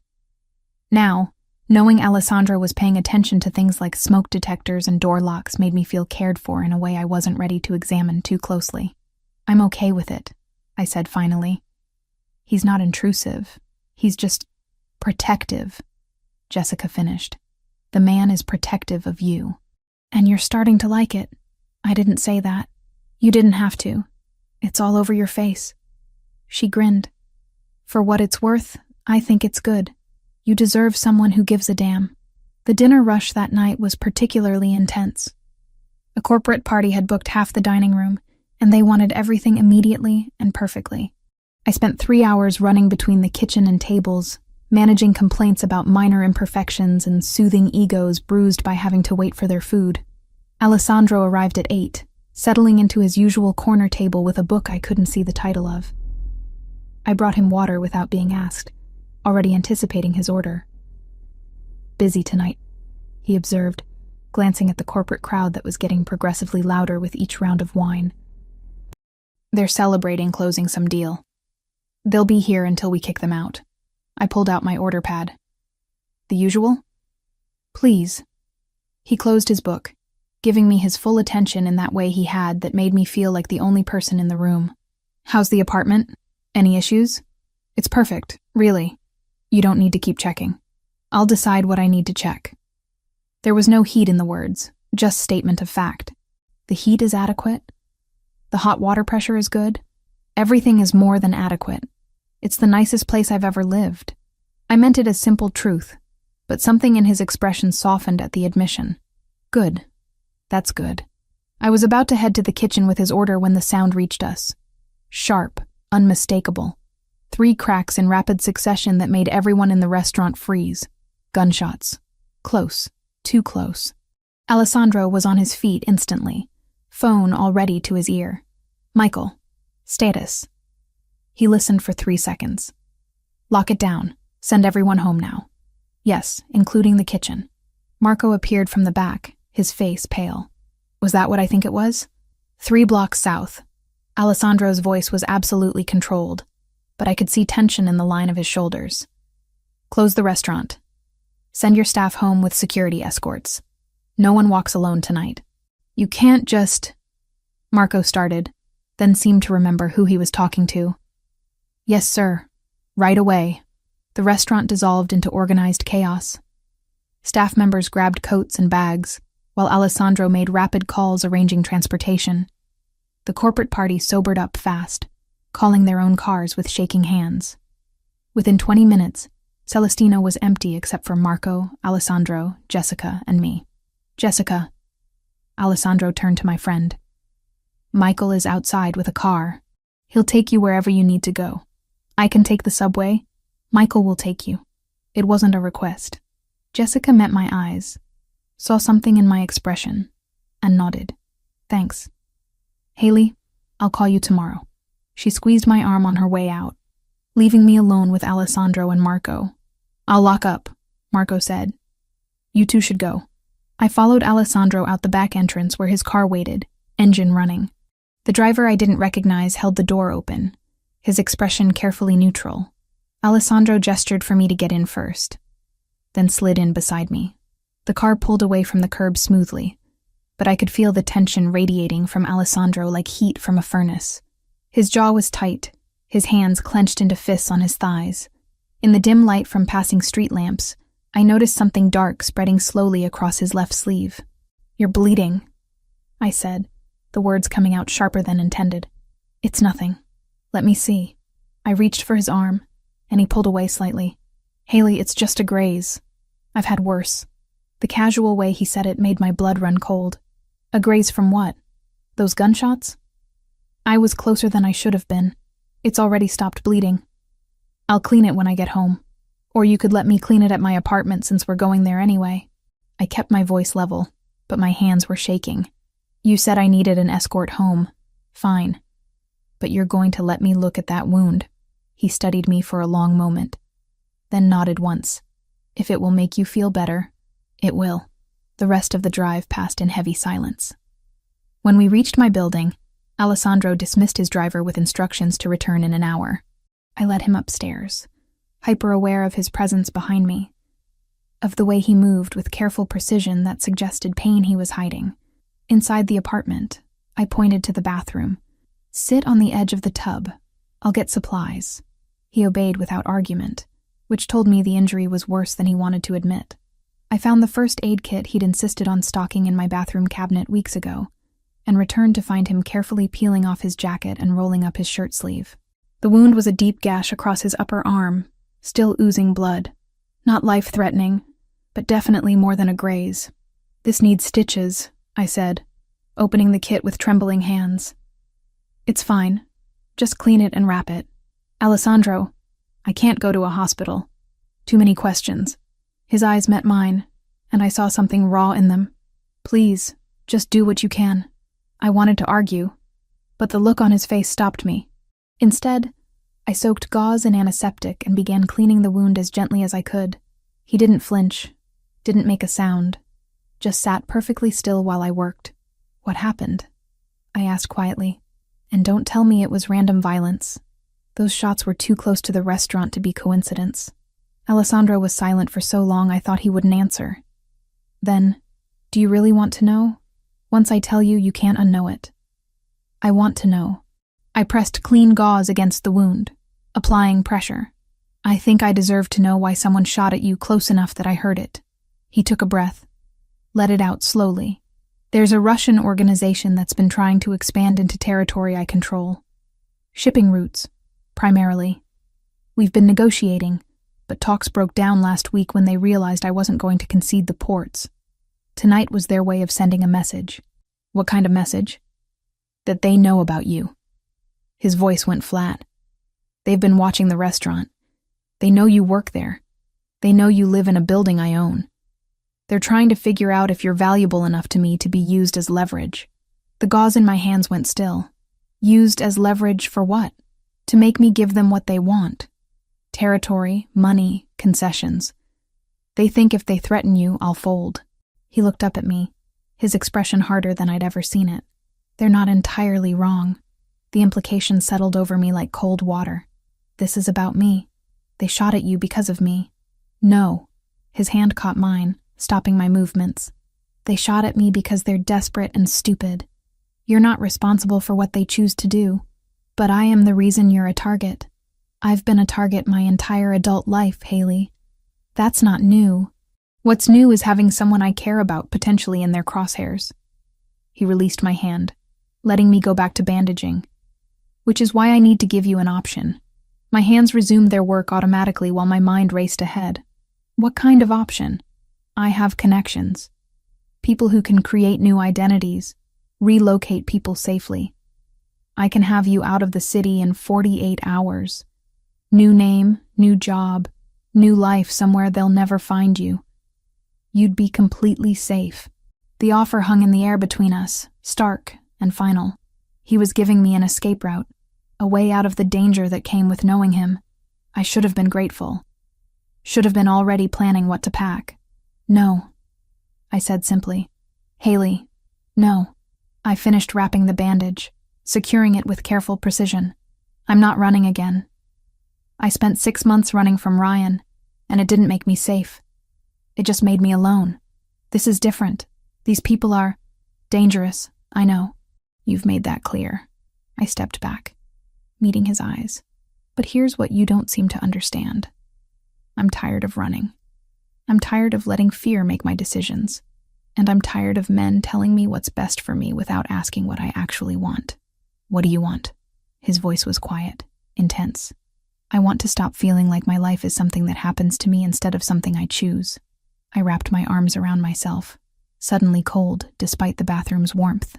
Now, knowing Alessandro was paying attention to things like smoke detectors and door locks made me feel cared for in a way I wasn't ready to examine too closely. "I'm okay with it," I said finally. "He's not intrusive. He's just protective," Jessica finished. "The man is protective of you. And you're starting to like it." "I didn't say that. You didn't have to. It's all over your face." She grinned. "For what it's worth, I think it's good. You deserve someone who gives a damn." The dinner rush that night was particularly intense. A corporate party had booked half the dining room, and they wanted everything immediately and perfectly. I spent 3 hours running between the kitchen and tables, managing complaints about minor imperfections and soothing egos bruised by having to wait for their food. Alessandro arrived at 8, settling into his usual corner table with a book I couldn't see the title of. I brought him water without being asked, already anticipating his order. "Busy tonight," he observed, glancing at the corporate crowd that was getting progressively louder with each round of wine. "They're celebrating closing some deal. They'll be here until we kick them out." I pulled out my order pad. "The usual?" "Please." He closed his book, giving me his full attention in that way he had that made me feel like the only person in the room. "How's the apartment? Any issues?" "It's perfect, really. You don't need to keep checking. I'll decide what I need to check." There was no heat in the words, just statement of fact. The heat is adequate. The hot water pressure is good. Everything is more than adequate. It's the nicest place I've ever lived. I meant it as simple truth, but something in his expression softened at the admission. Good. That's good. I was about to head to the kitchen with his order when the sound reached us. Sharp, unmistakable. 3 cracks in rapid succession that made everyone in the restaurant freeze. Gunshots. Close. Too close. Alessandro was on his feet instantly, phone already to his ear. Michael. Status. He listened for 3 seconds. Lock it down. Send everyone home now. Yes, including the kitchen. Marco appeared from the back, his face pale. Was that what I think it was? 3 blocks south. Alessandro's voice was absolutely controlled, but I could see tension in the line of his shoulders. Close the restaurant. Send your staff home with security escorts. No one walks alone tonight. You can't just... Marco started, then seemed to remember who he was talking to. Yes, sir. Right away. The restaurant dissolved into organized chaos. Staff members grabbed coats and bags, while Alessandro made rapid calls arranging transportation. The corporate party sobered up fast, calling their own cars with shaking hands. Within 20 minutes, Celestino was empty except for Marco, Alessandro, Jessica, and me. Jessica. Alessandro turned to my friend. Michael is outside with a car. He'll take you wherever you need to go. I can take the subway. Michael will take you. It wasn't a request. Jessica met my eyes, saw something in my expression, and nodded. Thanks. Haley, I'll call you tomorrow. She squeezed my arm on her way out, leaving me alone with Alessandro and Marco. I'll lock up, Marco said. You two should go. I followed Alessandro out the back entrance where his car waited, engine running. The driver I didn't recognize held the door open, his expression carefully neutral. Alessandro gestured for me to get in first, then slid in beside me. The car pulled away from the curb smoothly, but I could feel the tension radiating from Alessandro like heat from a furnace. His jaw was tight, his hands clenched into fists on his thighs. In the dim light from passing street lamps, I noticed something dark spreading slowly across his left sleeve. You're bleeding, I said, the words coming out sharper than intended. It's nothing. Let me see. I reached for his arm, and he pulled away slightly. Haley, it's just a graze. I've had worse. The casual way he said it made my blood run cold. A graze from what? Those gunshots? I was closer than I should have been. It's already stopped bleeding. I'll clean it when I get home. Or you could let me clean it at my apartment since we're going there anyway. I kept my voice level, but my hands were shaking. You said I needed an escort home. Fine. But you're going to let me look at that wound. He studied me for a long moment, then nodded once. If it will make you feel better, it will. The rest of the drive passed in heavy silence. When we reached my building, Alessandro dismissed his driver with instructions to return in an hour. I led him upstairs, hyper-aware of his presence behind me, of the way he moved with careful precision that suggested pain he was hiding. Inside the apartment, I pointed to the bathroom. Sit on the edge of the tub. I'll get supplies. He obeyed without argument, which told me the injury was worse than he wanted to admit. I found the first aid kit he'd insisted on stocking in my bathroom cabinet weeks ago, and returned to find him carefully peeling off his jacket and rolling up his shirt sleeve. The wound was a deep gash across his upper arm, still oozing blood. Not life-threatening, but definitely more than a graze. This needs stitches, I said, opening the kit with trembling hands. It's fine. Just clean it and wrap it. Alessandro, I can't go to a hospital. Too many questions. His eyes met mine, and I saw something raw in them. Please, just do what you can. I wanted to argue, but the look on his face stopped me. Instead, I soaked gauze in antiseptic and began cleaning the wound as gently as I could. He didn't flinch, didn't make a sound, just sat perfectly still while I worked. What happened? I asked quietly. And don't tell me it was random violence. Those shots were too close to the restaurant to be coincidence. Alessandro was silent for so long I thought he wouldn't answer. Then, do you really want to know? Once I tell you, you can't unknow it. I want to know. I pressed clean gauze against the wound, applying pressure. I think I deserve to know why someone shot at you close enough that I heard it. He took a breath, let it out slowly. There's a Russian organization that's been trying to expand into territory I control. Shipping routes, primarily. We've been negotiating, but talks broke down last week when they realized I wasn't going to concede the ports. Tonight was their way of sending a message. What kind of message? That they know about you. His voice went flat. They've been watching the restaurant. They know you work there. They know you live in a building I own. They're trying to figure out if you're valuable enough to me to be used as leverage. The gauze in my hands went still. Used as leverage for what? To make me give them what they want. Territory, money, concessions. They think if they threaten you, I'll fold. He looked up at me, his expression harder than I'd ever seen it. They're not entirely wrong. The implication settled over me like cold water. This is about me. They shot at you because of me. No. His hand caught mine, stopping my movements. They shot at me because they're desperate and stupid. You're not responsible for what they choose to do, but I am the reason you're a target. I've been a target my entire adult life, Haley. That's not new. What's new is having someone I care about potentially in their crosshairs. He released my hand, letting me go back to bandaging. Which is why I need to give you an option. My hands resumed their work automatically while my mind raced ahead. What kind of option? I have connections. People who can create new identities, relocate people safely. I can have you out of the city in 48 hours. New name, new job, new life somewhere they'll never find you. You'd be completely safe. The offer hung in the air between us, stark and final. He was giving me an escape route, a way out of the danger that came with knowing him. I should have been grateful. Should have been already planning what to pack. No, I said simply. Haley, no. I finished wrapping the bandage, securing it with careful precision. I'm not running again. I spent 6 months running from Ryan, and it didn't make me safe. It just made me alone. This is different. These people are dangerous, I know. You've made that clear. I stepped back, meeting his eyes. But here's what you don't seem to understand. I'm tired of running. I'm tired of letting fear make my decisions. And I'm tired of men telling me what's best for me without asking what I actually want. What do you want? His voice was quiet, intense. I want to stop feeling like my life is something that happens to me instead of something I choose. I wrapped my arms around myself, suddenly cold despite the bathroom's warmth.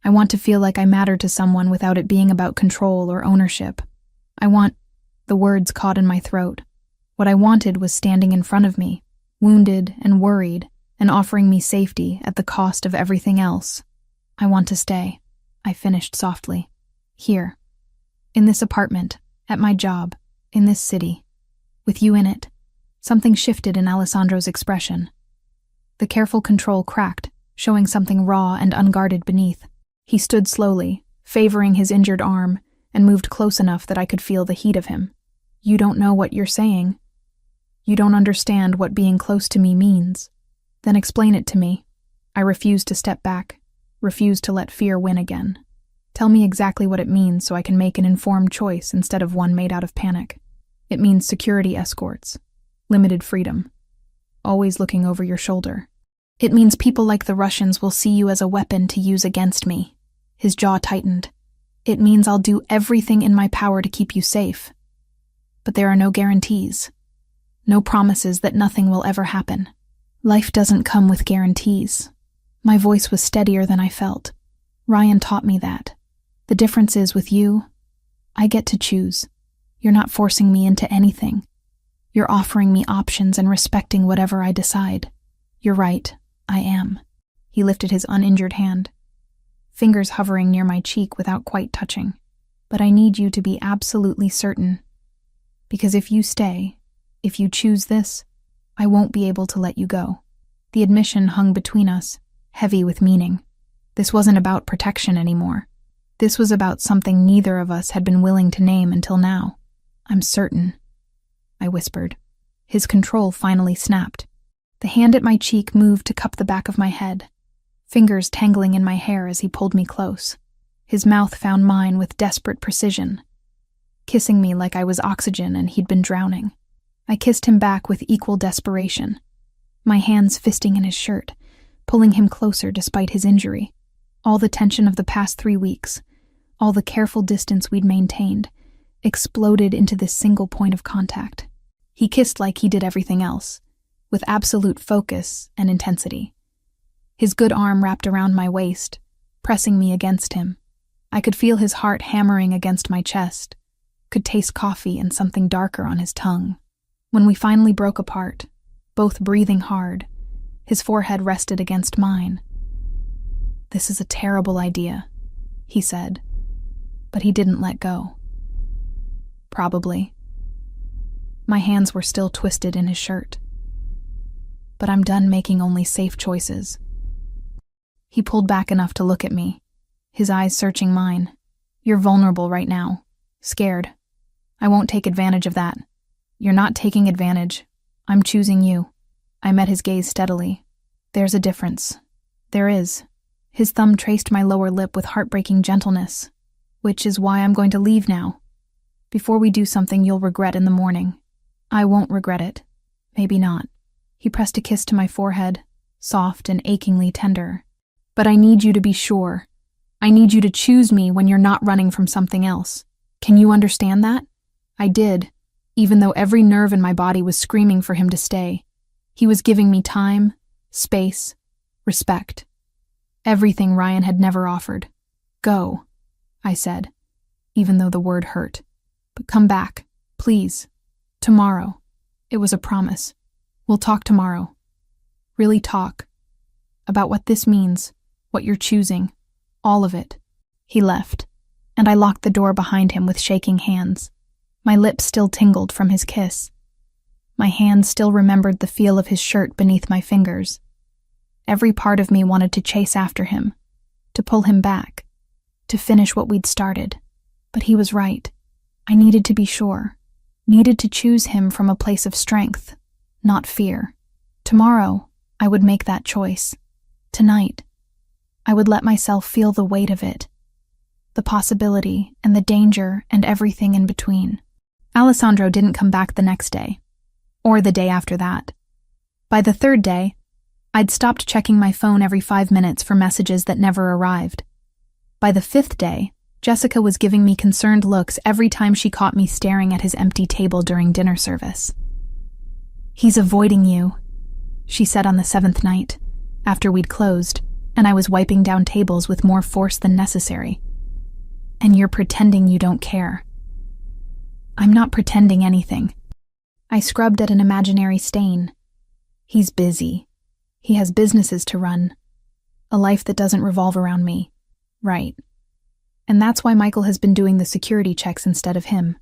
I want to feel like I matter to someone without it being about control or ownership. The words caught in my throat. What I wanted was standing in front of me, wounded and worried, and offering me safety at the cost of everything else. I want to stay, I finished softly. Here. In this apartment, at my job, in this city. With you in it. Something shifted in Alessandro's expression. The careful control cracked, showing something raw and unguarded beneath. He stood slowly, favoring his injured arm, and moved close enough that I could feel the heat of him. You don't know what you're saying. You don't understand what being close to me means. Then explain it to me. I refused to step back, refused to let fear win again. Tell me exactly what it means so I can make an informed choice instead of one made out of panic. It means security escorts, limited freedom, always looking over your shoulder. It means people like the Russians will see you as a weapon to use against me. His jaw tightened. It means I'll do everything in my power to keep you safe. But there are no guarantees. No promises that nothing will ever happen. Life doesn't come with guarantees. My voice was steadier than I felt. Ryan taught me that. The difference is with you, I get to choose. You're not forcing me into anything. You're offering me options and respecting whatever I decide. You're right, I am. He lifted his uninjured hand, fingers hovering near my cheek without quite touching. But I need you to be absolutely certain. Because if you stay, if you choose this, I won't be able to let you go. The admission hung between us, heavy with meaning. This wasn't about protection anymore. This was about something neither of us had been willing to name until now. I'm certain, I whispered. His control finally snapped. The hand at my cheek moved to cup the back of my head, fingers tangling in my hair as he pulled me close. His mouth found mine with desperate precision, kissing me like I was oxygen and he'd been drowning. I kissed him back with equal desperation, my hands fisting in his shirt, pulling him closer despite his injury. All the tension of the past 3 weeks, all the careful distance we'd maintained, exploded into this single point of contact. He kissed like he did everything else, with absolute focus and intensity. His good arm wrapped around my waist, pressing me against him. I could feel his heart hammering against my chest, could taste coffee and something darker on his tongue. When we finally broke apart, both breathing hard, his forehead rested against mine. "This is a terrible idea," he said, but he didn't let go. Probably. My hands were still twisted in his shirt. But I'm done making only safe choices. He pulled back enough to look at me, his eyes searching mine. "You're vulnerable right now. Scared. I won't take advantage of that." "You're not taking advantage. I'm choosing you." I met his gaze steadily. "There's a difference." "There is." His thumb traced my lower lip with heartbreaking gentleness. "Which is why I'm going to leave now. Before we do something you'll regret in the morning." "I won't regret it." "Maybe not." He pressed a kiss to my forehead, soft and achingly tender. "But I need you to be sure. I need you to choose me when you're not running from something else. Can you understand that?" I did, even though every nerve in my body was screaming for him to stay. He was giving me time, space, respect. Everything Ryan had never offered. "Go," I said, even though the word hurt. "But come back, please. Tomorrow." It was a promise. "We'll talk tomorrow. Really talk. About what this means, what you're choosing, all of it." He left, and I locked the door behind him with shaking hands. My lips still tingled from his kiss. My hands still remembered the feel of his shirt beneath my fingers. Every part of me wanted to chase after him, to pull him back, to finish what we'd started. But he was right. I needed to be sure, needed to choose him from a place of strength, not fear. Tomorrow, I would make that choice. Tonight, I would let myself feel the weight of it, the possibility and the danger and everything in between. Alessandro didn't come back the next day, or the day after that. By the third day, I'd stopped checking my phone every 5 minutes for messages that never arrived. By the fifth day, Jessica was giving me concerned looks every time she caught me staring at his empty table during dinner service. "He's avoiding you," she said on the 7th night, after we'd closed, and I was wiping down tables with more force than necessary. "And you're pretending you don't care." "I'm not pretending anything." I scrubbed at an imaginary stain. "He's busy. He has businesses to run. A life that doesn't revolve around me." "Right. And that's why Michael has been doing the security checks instead of him."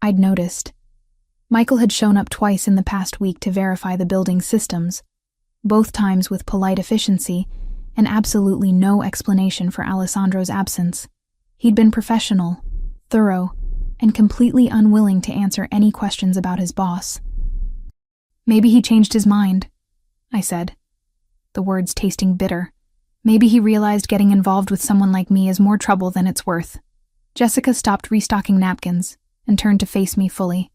I'd noticed. Michael had shown up twice in the past week to verify the building's systems, both times with polite efficiency and absolutely no explanation for Alessandro's absence. He'd been professional, thorough, and completely unwilling to answer any questions about his boss. "Maybe he changed his mind," I said, the words tasting bitter. "Maybe he realized getting involved with someone like me is more trouble than it's worth." Jessica stopped restocking napkins and turned to face me fully.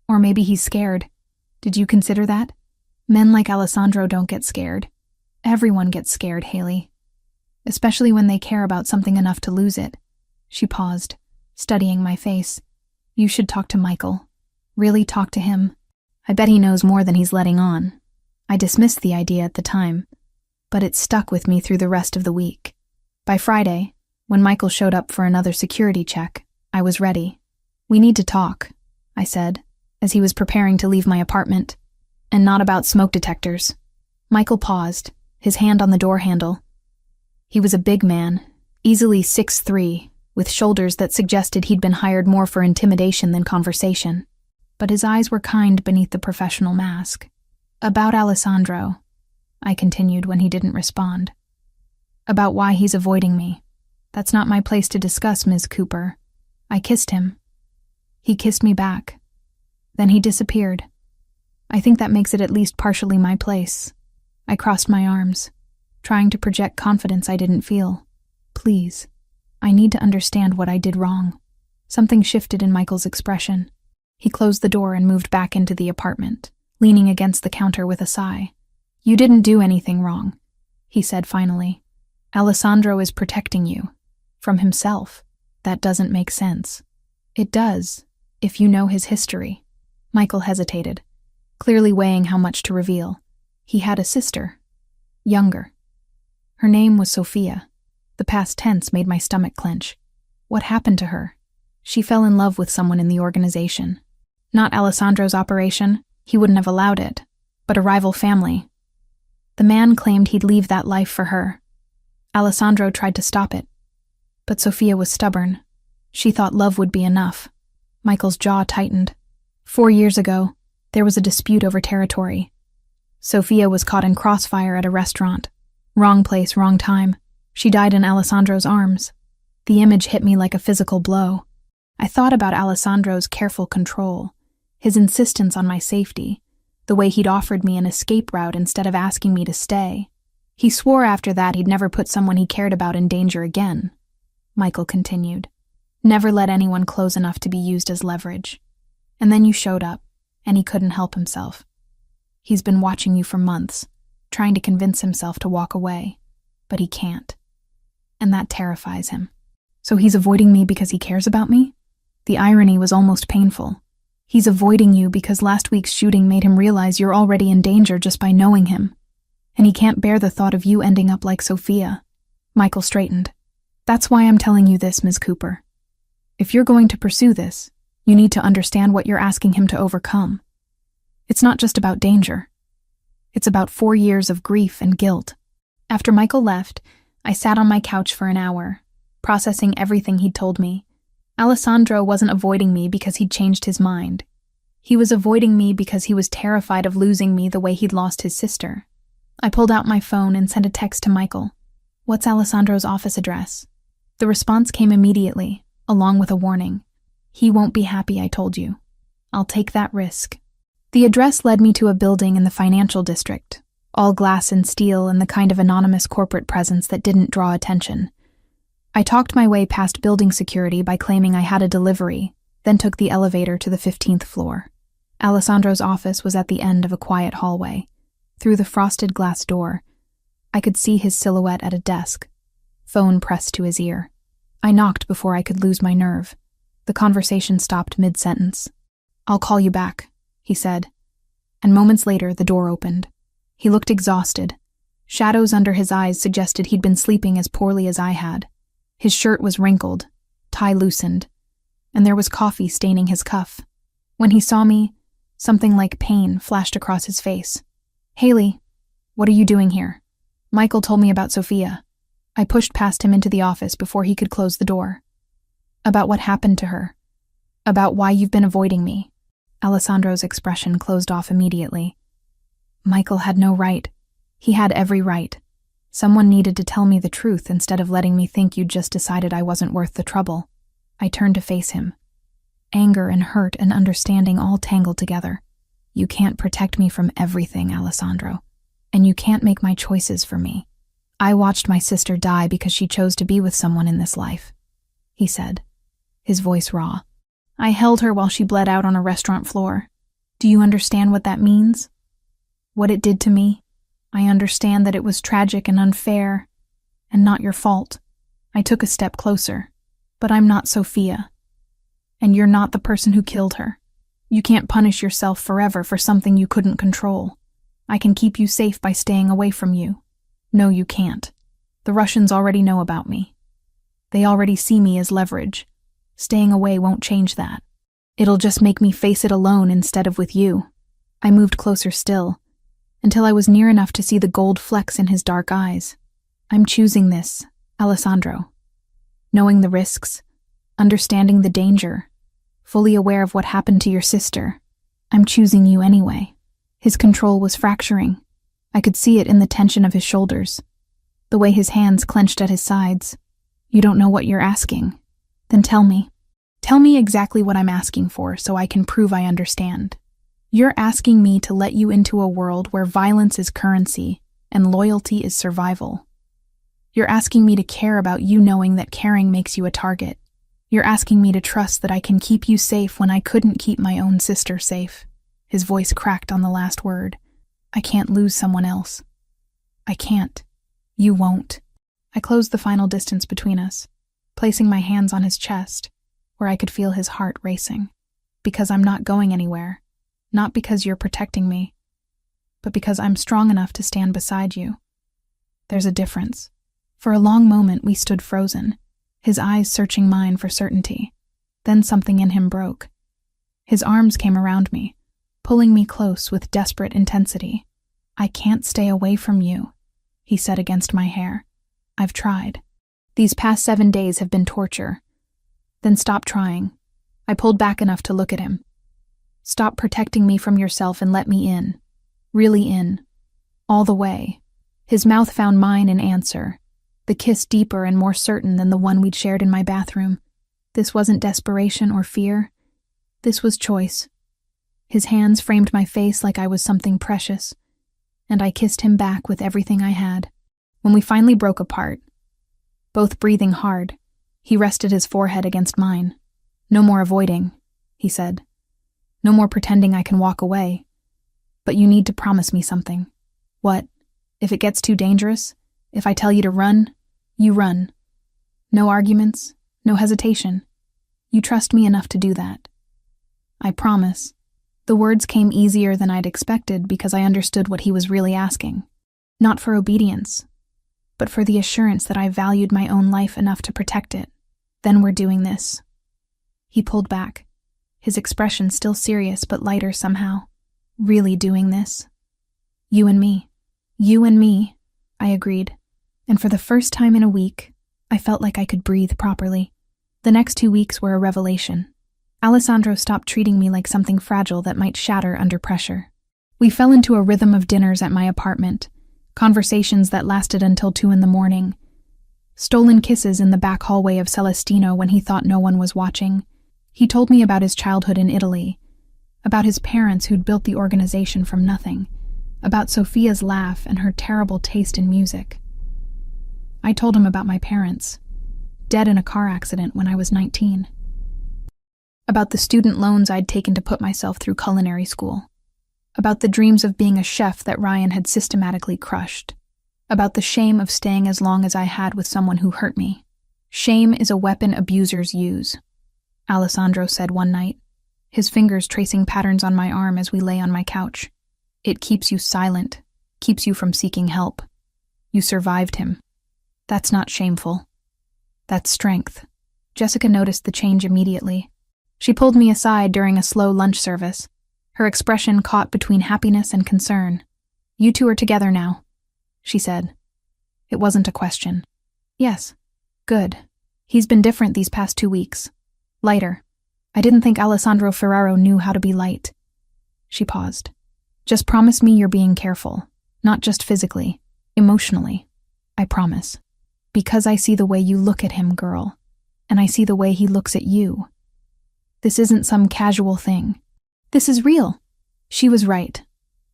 "Or maybe he's scared. Did you consider that? Men like Alessandro don't get scared. Everyone gets scared, Haley. Especially when they care about something enough to lose it." She paused, studying my face. "You should talk to Michael. Really talk to him. I bet he knows more than he's letting on." I dismissed the idea at the time, but it stuck with me through the rest of the week. By Friday, when Michael showed up for another security check, I was ready. "We need to talk," I said, as he was preparing to leave my apartment. "And not about smoke detectors." Michael paused, his hand on the door handle. He was a big man, easily 6'3", with shoulders that suggested he'd been hired more for intimidation than conversation. But his eyes were kind beneath the professional mask. "About Alessandro," I continued when he didn't respond. "About why he's avoiding me. That's not my place to discuss, Ms. Cooper." I kissed him. He kissed me back. Then he disappeared. I think that makes it at least partially my place. I crossed my arms, trying to project confidence I didn't feel. "Please, I need to understand what I did wrong." Something shifted in Michael's expression. He closed the door and moved back into the apartment, leaning against the counter with a sigh. "You didn't do anything wrong," he said finally. "Alessandro is protecting you. From himself. That doesn't make sense." "It does, if you know his history." Michael hesitated. clearly weighing how much to reveal. He had a sister. Younger. Her name was Sophia. The past tense made my stomach clench. What happened to her? She fell in love with someone in the organization. Not Alessandro's operation, he wouldn't have allowed it, but a rival family. The man claimed he'd leave that life for her. Alessandro tried to stop it, but Sophia was stubborn. She thought love would be enough. Michael's jaw tightened. 4 years ago, there was a dispute over territory. Sophia was caught in crossfire at a restaurant. Wrong place, wrong time. She died in Alessandro's arms. The image hit me like a physical blow. I thought about Alessandro's careful control, his insistence on my safety, the way he'd offered me an escape route instead of asking me to stay. He swore after that he'd never put someone he cared about in danger again. Michael continued. Never let anyone close enough to be used as leverage. And then you showed up, and he couldn't help himself. He's been watching you for months, trying to convince himself to walk away, but he can't. And that terrifies him. So he's avoiding me because he cares about me? The irony was almost painful. He's avoiding you because last week's shooting made him realize you're already in danger just by knowing him. And he can't bear the thought of you ending up like Sophia. Michael straightened. That's why I'm telling you this, Ms. Cooper. If you're going to pursue this, you need to understand what you're asking him to overcome. It's not just about danger. It's about 4 years of grief and guilt. After Michael left, I sat on my couch for an hour, processing everything he'd told me. Alessandro wasn't avoiding me because he'd changed his mind. He was avoiding me because he was terrified of losing me the way he'd lost his sister. I pulled out my phone and sent a text to Michael. What's Alessandro's office address? The response came immediately, along with a warning. He won't be happy I told you. I'll take that risk. The address led me to a building in the financial district, all glass and steel and the kind of anonymous corporate presence that didn't draw attention. I talked my way past building security by claiming I had a delivery, then took the elevator to the 15th floor. Alessandro's office was at the end of a quiet hallway. Through the frosted glass door, I could see his silhouette at a desk, phone pressed to his ear. I knocked before I could lose my nerve. The conversation stopped mid-sentence. I'll call you back, he said. And moments later, the door opened. He looked exhausted. Shadows under his eyes suggested he'd been sleeping as poorly as I had. His shirt was wrinkled, tie loosened, and there was coffee staining his cuff. When he saw me, something like pain flashed across his face. Haley, what are you doing here? Michael told me about Sophia. I pushed past him into the office before he could close the door. About what happened to her. About why you've been avoiding me. Alessandro's expression closed off immediately. Michael had no right. He had every right. Someone needed to tell me the truth instead of letting me think you'd just decided I wasn't worth the trouble. I turned to face him. Anger and hurt and understanding all tangled together. You can't protect me from everything, Alessandro. And you can't make my choices for me. I watched my sister die because she chose to be with someone in this life, he said, his voice raw. I held her while she bled out on a restaurant floor. Do you understand what that means? What it did to me? I understand that it was tragic and unfair, and not your fault. I took a step closer, but I'm not Sophia. And you're not the person who killed her. You can't punish yourself forever for something you couldn't control. I can keep you safe by staying away from you. No, you can't. The Russians already know about me. They already see me as leverage. Staying away won't change that. It'll just make me face it alone instead of with you. I moved closer still, until I was near enough to see the gold flecks in his dark eyes. I'm choosing this, Alessandro. Knowing the risks, understanding the danger, fully aware of what happened to your sister, I'm choosing you anyway. His control was fracturing. I could see it in the tension of his shoulders, the way his hands clenched at his sides. You don't know what you're asking. Then tell me. Tell me exactly what I'm asking for so I can prove I understand. You're asking me to let you into a world where violence is currency and loyalty is survival. You're asking me to care about you knowing that caring makes you a target. You're asking me to trust that I can keep you safe when I couldn't keep my own sister safe. His voice cracked on the last word. I can't lose someone else. I can't. You won't. I closed the final distance between us, placing my hands on his chest, where I could feel his heart racing. Because I'm not going anywhere. not because you're protecting me, but because I'm strong enough to stand beside you. There's a difference. For a long moment we stood frozen, his eyes searching mine for certainty. Then something in him broke. His arms came around me, pulling me close with desperate intensity. "I can't stay away from you," he said against my hair. "I've tried. These past 7 days have been torture." "Then stop trying." I pulled back enough to look at him. "Stop protecting me from yourself and let me in. Really in. All the way." His mouth found mine in answer, the kiss deeper and more certain than the one we'd shared in my bathroom. This wasn't desperation or fear. This was choice. His hands framed my face like I was something precious, and I kissed him back with everything I had. When we finally broke apart, both breathing hard, he rested his forehead against mine. "No more avoiding," he said. "No more pretending I can walk away. But you need to promise me something." "What?" "If it gets too dangerous, if I tell you to run, you run. No arguments, no hesitation. You trust me enough to do that." "I promise." The words came easier than I'd expected because I understood what he was really asking. Not for obedience, but for the assurance that I valued my own life enough to protect it. "Then we're doing this." He pulled back, his expression still serious but lighter somehow. "Really doing this?" "You and me." "You and me," I agreed, and for the first time in a week, I felt like I could breathe properly. The next 2 weeks were a revelation. Alessandro stopped treating me like something fragile that might shatter under pressure. We fell into a rhythm of dinners at my apartment, conversations that lasted until 2 a.m, stolen kisses in the back hallway of Celestino when he thought no one was watching. He told me about his childhood in Italy, about his parents who'd built the organization from nothing, about Sophia's laugh and her terrible taste in music. I told him about my parents, dead in a car accident when I was 19. About the student loans I'd taken to put myself through culinary school. About the dreams of being a chef that Ryan had systematically crushed. About the shame of staying as long as I had with someone who hurt me. "Shame is a weapon abusers use," Alessandro said one night, his fingers tracing patterns on my arm as we lay on my couch. "It keeps you silent, keeps you from seeking help. You survived him. That's not shameful. That's strength." Jessica noticed the change immediately. She pulled me aside during a slow lunch service, her expression caught between happiness and concern. "You two are together now," she said. It wasn't a question. "Yes. Good. He's been different these past 2 weeks. Lighter. I didn't think Alessandro Ferraro knew how to be light." She paused. "Just promise me you're being careful. Not just physically, emotionally. I promise. Because I see the way you look at him, girl. And I see the way he looks at you. This isn't some casual thing. This is real." She was right.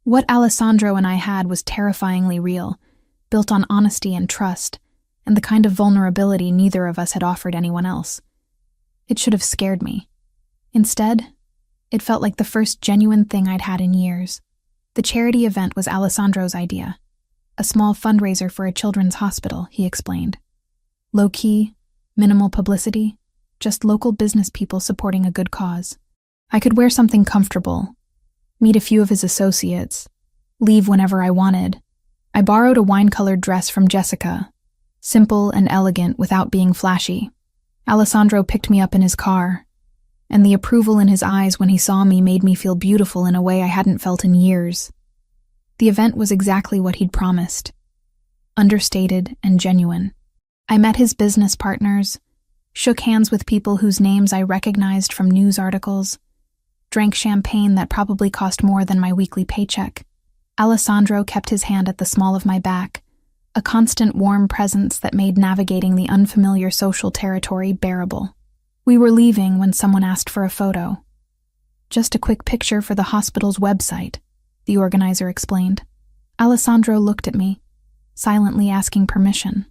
What Alessandro and I had was terrifyingly real, built on honesty and trust, and the kind of vulnerability neither of us had offered anyone else. It should have scared me. Instead, it felt like the first genuine thing I'd had in years. The charity event was Alessandro's idea. A small fundraiser for a children's hospital, he explained. Low-key, minimal publicity, just local business people supporting a good cause. I could wear something comfortable, meet a few of his associates, leave whenever I wanted. I borrowed a wine-colored dress from Jessica, simple and elegant without being flashy. Alessandro picked me up in his car, and the approval in his eyes when he saw me made me feel beautiful in a way I hadn't felt in years. The event was exactly what he'd promised, understated and genuine. I met his business partners, shook hands with people whose names I recognized from news articles, drank champagne that probably cost more than my weekly paycheck. Alessandro kept his hand at the small of my back, a constant warm presence that made navigating the unfamiliar social territory bearable. We were leaving when someone asked for a photo. "Just a quick picture for the hospital's website," the organizer explained. Alessandro looked at me, silently asking permission.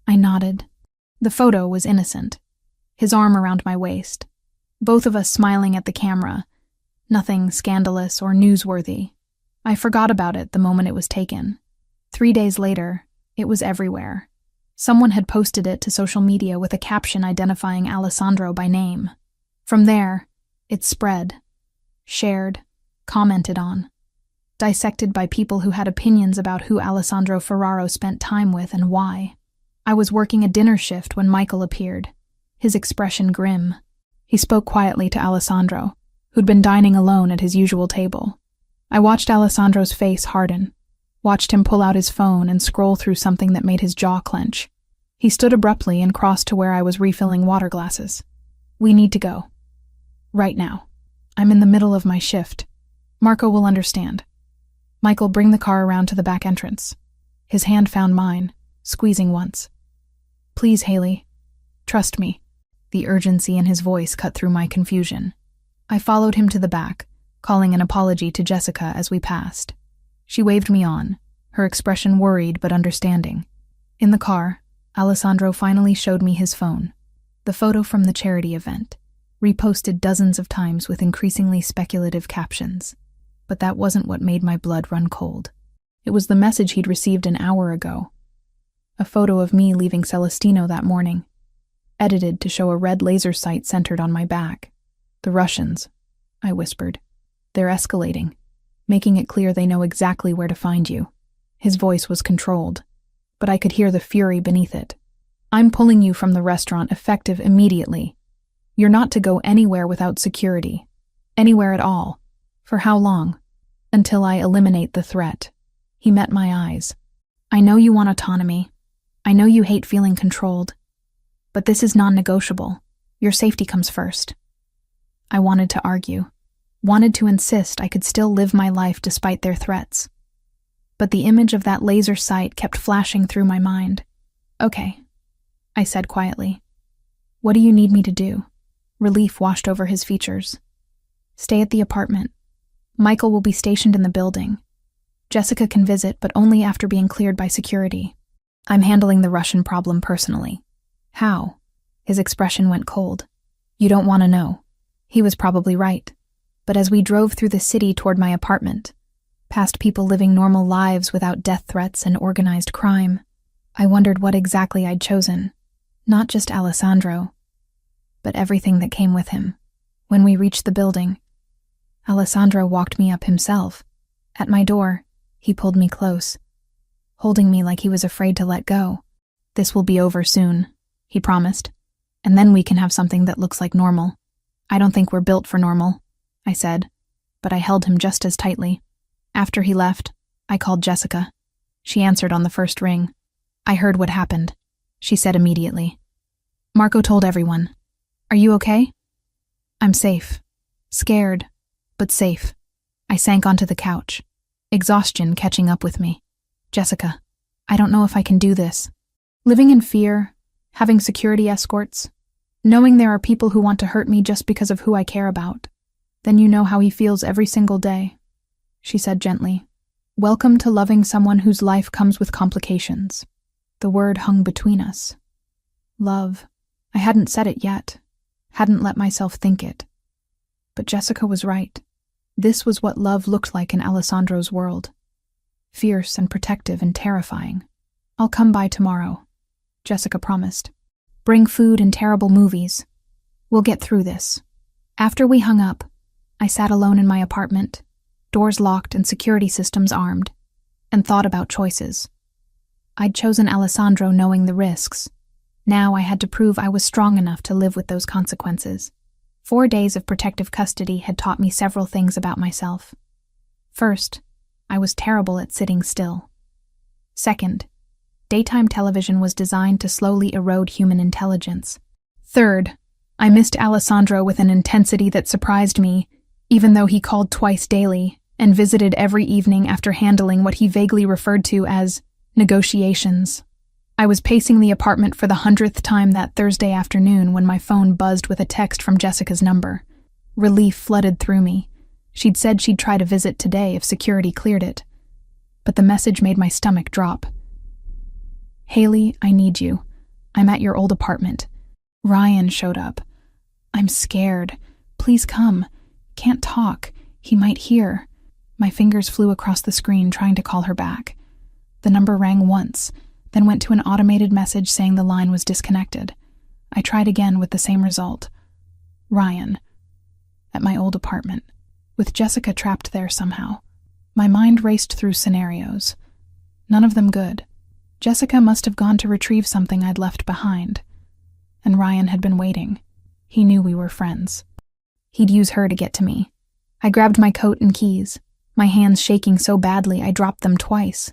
I nodded. The photo was innocent, his arm around my waist, both of us smiling at the camera, nothing scandalous or newsworthy. I forgot about it the moment it was taken. 3 days later, it was everywhere. Someone had posted it to social media with a caption identifying Alessandro by name. From there, it spread, shared, commented on, dissected by people who had opinions about who Alessandro Ferraro spent time with and why. I was working a dinner shift when Michael appeared, his expression grim. He spoke quietly to Alessandro, who'd been dining alone at his usual table. I watched Alessandro's face harden, watched him pull out his phone and scroll through something that made his jaw clench. He stood abruptly and crossed to where I was refilling water glasses. "We need to go. Right now. I'm in the middle of my shift. Marco will understand." "Michael, bring the car around to the back entrance." His hand found mine, squeezing once. "Please, Haley. Trust me." The urgency in his voice cut through my confusion. I followed him to the back, calling an apology to Jessica as we passed. She waved me on, her expression worried but understanding. In the car, Alessandro finally showed me his phone, the photo from the charity event, reposted dozens of times with increasingly speculative captions. But that wasn't what made my blood run cold. It was the message he'd received an hour ago. A photo of me leaving Celestino that morning, edited to show a red laser sight centered on my back. "The Russians," I whispered. "They're escalating, making it clear they know exactly where to find you." His voice was controlled, but I could hear the fury beneath it. "I'm pulling you from the restaurant effective immediately. You're not to go anywhere without security. Anywhere at all. For how long? Until I eliminate the threat." He met my eyes. "I know you want autonomy. I know you hate feeling controlled. But this is non-negotiable. Your safety comes first." I wanted to argue, wanted to insist I could still live my life despite their threats. But the image of that laser sight kept flashing through my mind. "Okay," I said quietly. "What do you need me to do?" Relief washed over his features. "Stay at the apartment. Michael will be stationed in the building. Jessica can visit, but only after being cleared by security. I'm handling the Russian problem personally." "How?" His expression went cold. "You don't want to know." He was probably right. But as we drove through the city toward my apartment, past people living normal lives without death threats and organized crime, I wondered what exactly I'd chosen. Not just Alessandro, but everything that came with him. When we reached the building, Alessandro walked me up himself. At my door, he pulled me close, holding me like he was afraid to let go. "This will be over soon," he promised, "and then we can have something that looks like normal." "I don't think we're built for normal," I said, but I held him just as tightly. After he left, I called Jessica. She answered on the first ring. "I heard what happened," she said immediately. "Marco told everyone. Are you okay?" "I'm safe. Scared, but safe." I sank onto the couch, exhaustion catching up with me. "Jessica, I don't know if I can do this. Living in fear, having security escorts, knowing there are people who want to hurt me just because of who I care about. Then you know how he feels every single day," she said gently. "Welcome to loving someone whose life comes with complications." The word hung between us. Love. I hadn't said it yet, hadn't let myself think it. But Jessica was right. This was what love looked like in Alessandro's world. Fierce and protective and terrifying. "I'll come by tomorrow," Jessica promised. "Bring food and terrible movies. We'll get through this." After we hung up, I sat alone in my apartment, doors locked and security systems armed, and thought about choices. I'd chosen Alessandro knowing the risks. Now I had to prove I was strong enough to live with those consequences. 4 days of protective custody had taught me several things about myself. First, I was terrible at sitting still. Second, daytime television was designed to slowly erode human intelligence. Third, I missed Alessandro with an intensity that surprised me, even though he called twice daily and visited every evening after handling what he vaguely referred to as negotiations. I was pacing the apartment for the 100th time that Thursday afternoon when my phone buzzed with a text from Jessica's number. Relief flooded through me. She'd said she'd try to visit today if security cleared it. But the message made my stomach drop. "Haley, I need you. I'm at your old apartment. Ryan showed up. I'm scared. Please come. Can't talk. He might hear." My fingers flew across the screen trying to call her back. The number rang once, then went to an automated message saying the line was disconnected. I tried again with the same result. Ryan. At my old apartment. with Jessica trapped there somehow. My mind raced through scenarios. None of them good. Jessica must have gone to retrieve something I'd left behind. And Ryan had been waiting. He knew we were friends. He'd use her to get to me. I grabbed my coat and keys, my hands shaking so badly I dropped them twice.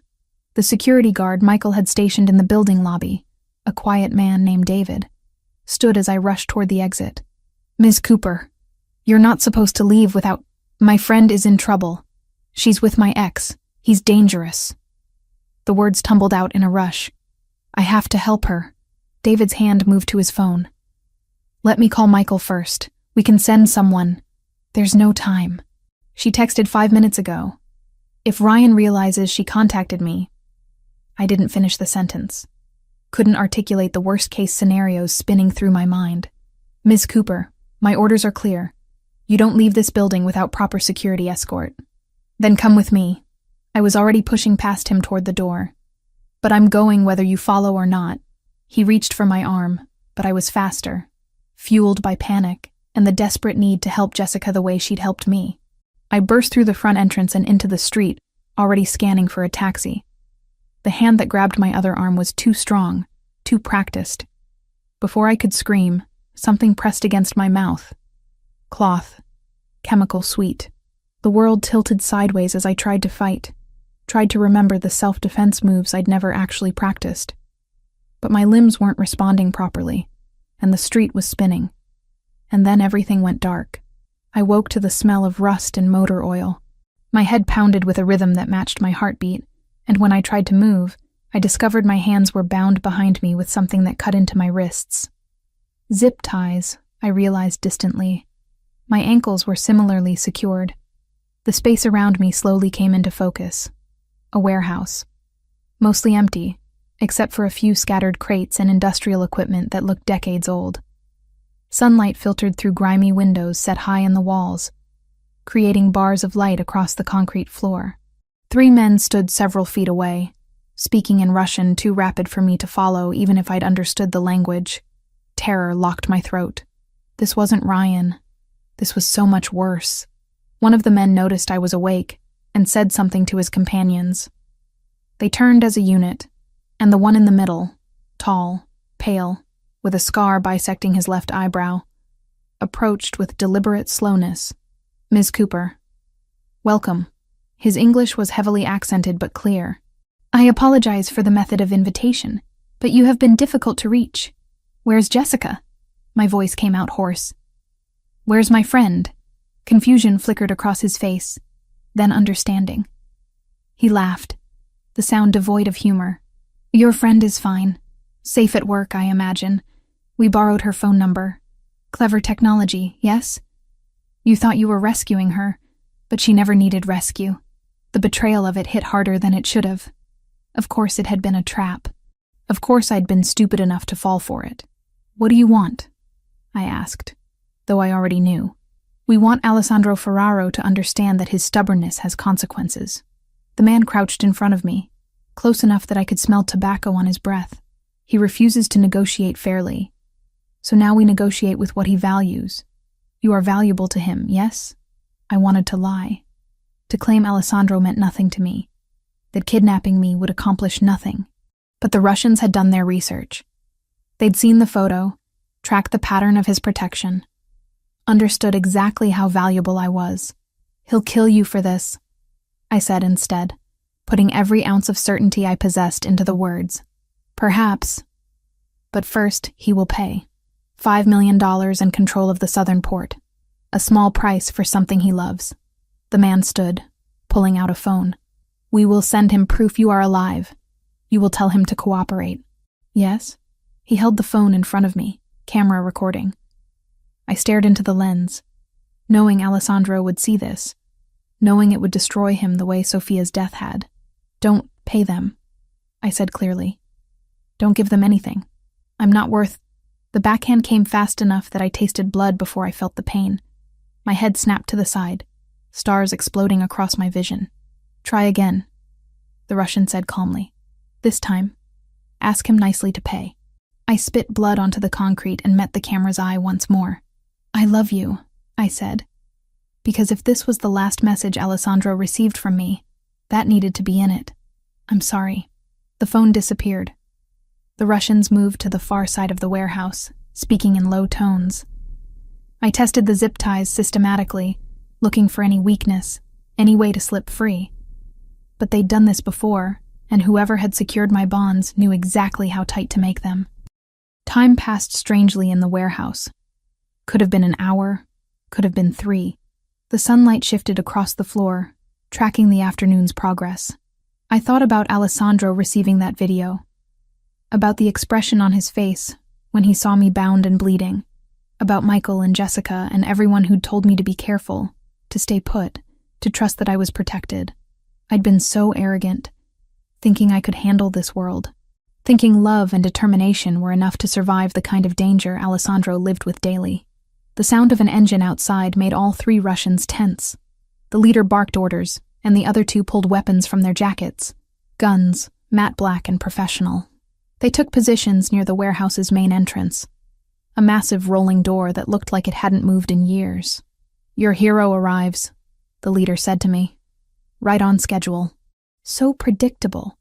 The security guard Michael had stationed in the building lobby, a quiet man named David, stood as I rushed toward the exit. "Ms. Cooper, you're not supposed to leave without— My friend is in trouble. She's with my ex. He's dangerous." The words tumbled out in a rush. "I have to help her." David's hand moved to his phone. "Let me call Michael first. We can send someone." "There's no time. She texted 5 minutes ago. If Ryan realizes she contacted me—" I didn't finish the sentence. Couldn't articulate the worst-case scenarios spinning through my mind. "Ms. Cooper, my orders are clear. You don't leave this building without proper security escort." "Then come with me." I was already pushing past him toward the door. "But I'm going whether you follow or not." He reached for my arm, but I was faster, fueled by panic and the desperate need to help Jessica the way she'd helped me. I burst through the front entrance and into the street, already scanning for a taxi. The hand that grabbed my other arm was too strong, too practiced. Before I could scream, something pressed against my mouth. Cloth. Chemical sweet. The world tilted sideways as I tried to fight, tried to remember the self-defense moves I'd never actually practiced. But my limbs weren't responding properly, and the street was spinning. And then everything went dark. I woke to the smell of rust and motor oil. My head pounded with a rhythm that matched my heartbeat, and when I tried to move, I discovered my hands were bound behind me with something that cut into my wrists. Zip ties, I realized distantly. My ankles were similarly secured. The space around me slowly came into focus. A warehouse. Mostly empty, except for a few scattered crates and industrial equipment that looked decades old. Sunlight filtered through grimy windows set high in the walls, creating bars of light across the concrete floor. 3 men stood several feet away, speaking in Russian too rapid for me to follow even if I'd understood the language. Terror locked my throat. This wasn't Ryan. This was so much worse. One of the men noticed I was awake and said something to his companions. They turned as a unit, and the one in the middle, tall, pale, with a scar bisecting his left eyebrow, approached with deliberate slowness. "Ms. Cooper." "Welcome." His English was heavily accented but clear. "I apologize for the method of invitation, but you have been difficult to reach. Where's Jessica?" My voice came out hoarse. "Where's my friend?" Confusion flickered across his face, then understanding. He laughed, the sound devoid of humor. "Your friend is fine. Safe at work, I imagine. We borrowed her phone number. Clever technology, yes? You thought you were rescuing her, but she never needed rescue. The betrayal of it hit harder than it should have. Of course it had been a trap. Of course I'd been stupid enough to fall for it. What do you want?" I asked, though I already knew. "We want Alessandro Ferraro to understand that his stubbornness has consequences." The man crouched in front of me, close enough that I could smell tobacco on his breath. He refuses to negotiate fairly. So now we negotiate with what he values. You are valuable to him, yes? I wanted to lie. To claim Alessandro meant nothing to me. That kidnapping me would accomplish nothing. But the Russians had done their research. They'd seen the photo, tracked the pattern of his protection, understood exactly how valuable I was. "He'll kill you for this," I said instead, putting every ounce of certainty I possessed into the words. "Perhaps. But first, he will pay. $5 million and control of the southern port. A small price for something he loves." The man stood, pulling out a phone. "We will send him proof you are alive. You will tell him to cooperate." "Yes?" He held the phone in front of me, camera recording. I stared into the lens, knowing Alessandro would see this, knowing it would destroy him the way Sophia's death had. "Don't pay them," I said clearly. "Don't give them anything. I'm not worth—" The backhand came fast enough that I tasted blood before I felt the pain. My head snapped to the side, stars exploding across my vision. "Try again," the Russian said calmly. "This time, ask him nicely to pay." I spit blood onto the concrete and met the camera's eye once more. "I love you," I said. Because if this was the last message Alessandro received from me, that needed to be in it. I'm sorry. The phone disappeared. The Russians moved to the far side of the warehouse, speaking in low tones. I tested the zip ties systematically, looking for any weakness, any way to slip free. But they'd done this before, and whoever had secured my bonds knew exactly how tight to make them. Time passed strangely in the warehouse. Could have been an hour, could have been 3. The sunlight shifted across the floor, tracking the afternoon's progress. I thought about Alessandro receiving that video, about the expression on his face when he saw me bound and bleeding, about Michael and Jessica and everyone who'd told me to be careful, to stay put, to trust that I was protected. I'd been so arrogant, thinking I could handle this world, thinking love and determination were enough to survive the kind of danger Alessandro lived with daily. The sound of an engine outside made all 3 Russians tense. The leader barked orders, and the other 2 pulled weapons from their jackets. Guns, matte black and professional. They took positions near the warehouse's main entrance, a massive rolling door that looked like it hadn't moved in years. "Your hero arrives," the leader said to me. Right on schedule. So predictable.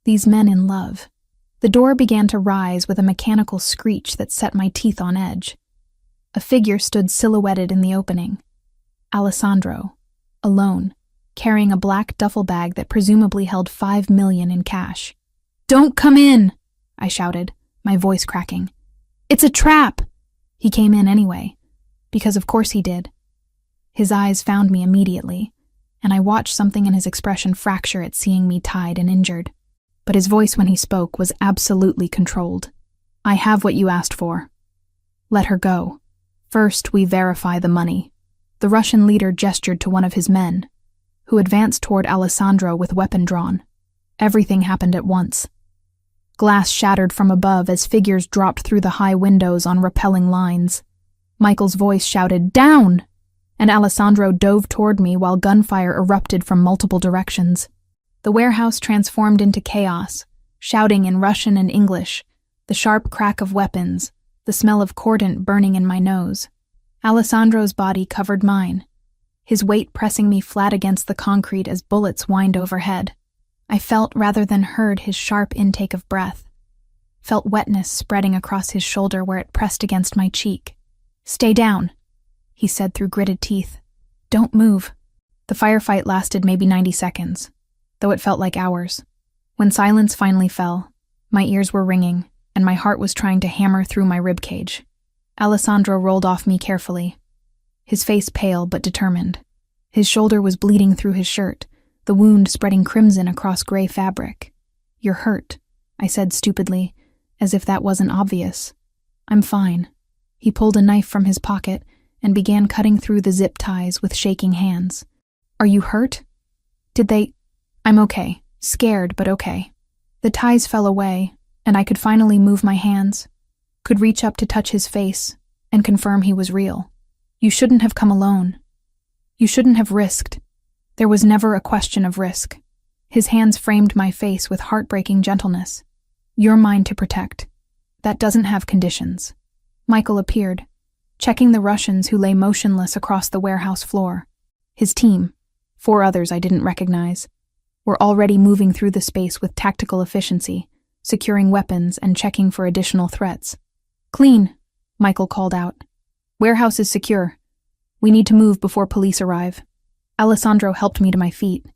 These men in love. The door began to rise with a mechanical screech that set my teeth on edge. A figure stood silhouetted in the opening. Alessandro, alone, carrying a black duffel bag that presumably held $5 million in cash. "Don't come in!" I shouted, my voice cracking. "It's a trap!" He came in anyway, because of course he did. His eyes found me immediately, and I watched something in his expression fracture at seeing me tied and injured. But his voice when he spoke was absolutely controlled. "I have what you asked for. Let her go. First, we verify the money." The Russian leader gestured to one of his men, who advanced toward Alessandro with weapon drawn. Everything happened at once. Glass shattered from above as figures dropped through the high windows on rappelling lines. Michael's voice shouted, "Down!" and Alessandro dove toward me while gunfire erupted from multiple directions. The warehouse transformed into chaos, shouting in Russian and English, the sharp crack of weapons, the smell of cordant burning in my nose. Alessandro's body covered mine, his weight pressing me flat against the concrete as bullets whined overhead. I felt rather than heard his sharp intake of breath, felt wetness spreading across his shoulder where it pressed against my cheek. "Stay down," he said through gritted teeth. "Don't move." The firefight lasted maybe 90 seconds, though it felt like hours. When silence finally fell, my ears were ringing, and my heart was trying to hammer through my ribcage. Alessandro rolled off me carefully, his face pale but determined. His shoulder was bleeding through his shirt, the wound spreading crimson across gray fabric. "You're hurt," I said stupidly, as if that wasn't obvious. "I'm fine." He pulled a knife from his pocket and began cutting through the zip ties with shaking hands. "Are you hurt? Did they—" "I'm okay. Scared, but okay." The ties fell away, and I could finally move my hands, could reach up to touch his face and confirm he was real. "You shouldn't have come alone. You shouldn't have risked." There was never a question of risk. His hands framed my face with heartbreaking gentleness. "You're mine to protect. That doesn't have conditions." Michael appeared, checking the Russians who lay motionless across the warehouse floor. His team, 4 others I didn't recognize, were already moving through the space with tactical efficiency, securing weapons and checking for additional threats. "Clean," Michael called out. "Warehouse is secure. We need to move before police arrive." Alessandro helped me to my feet,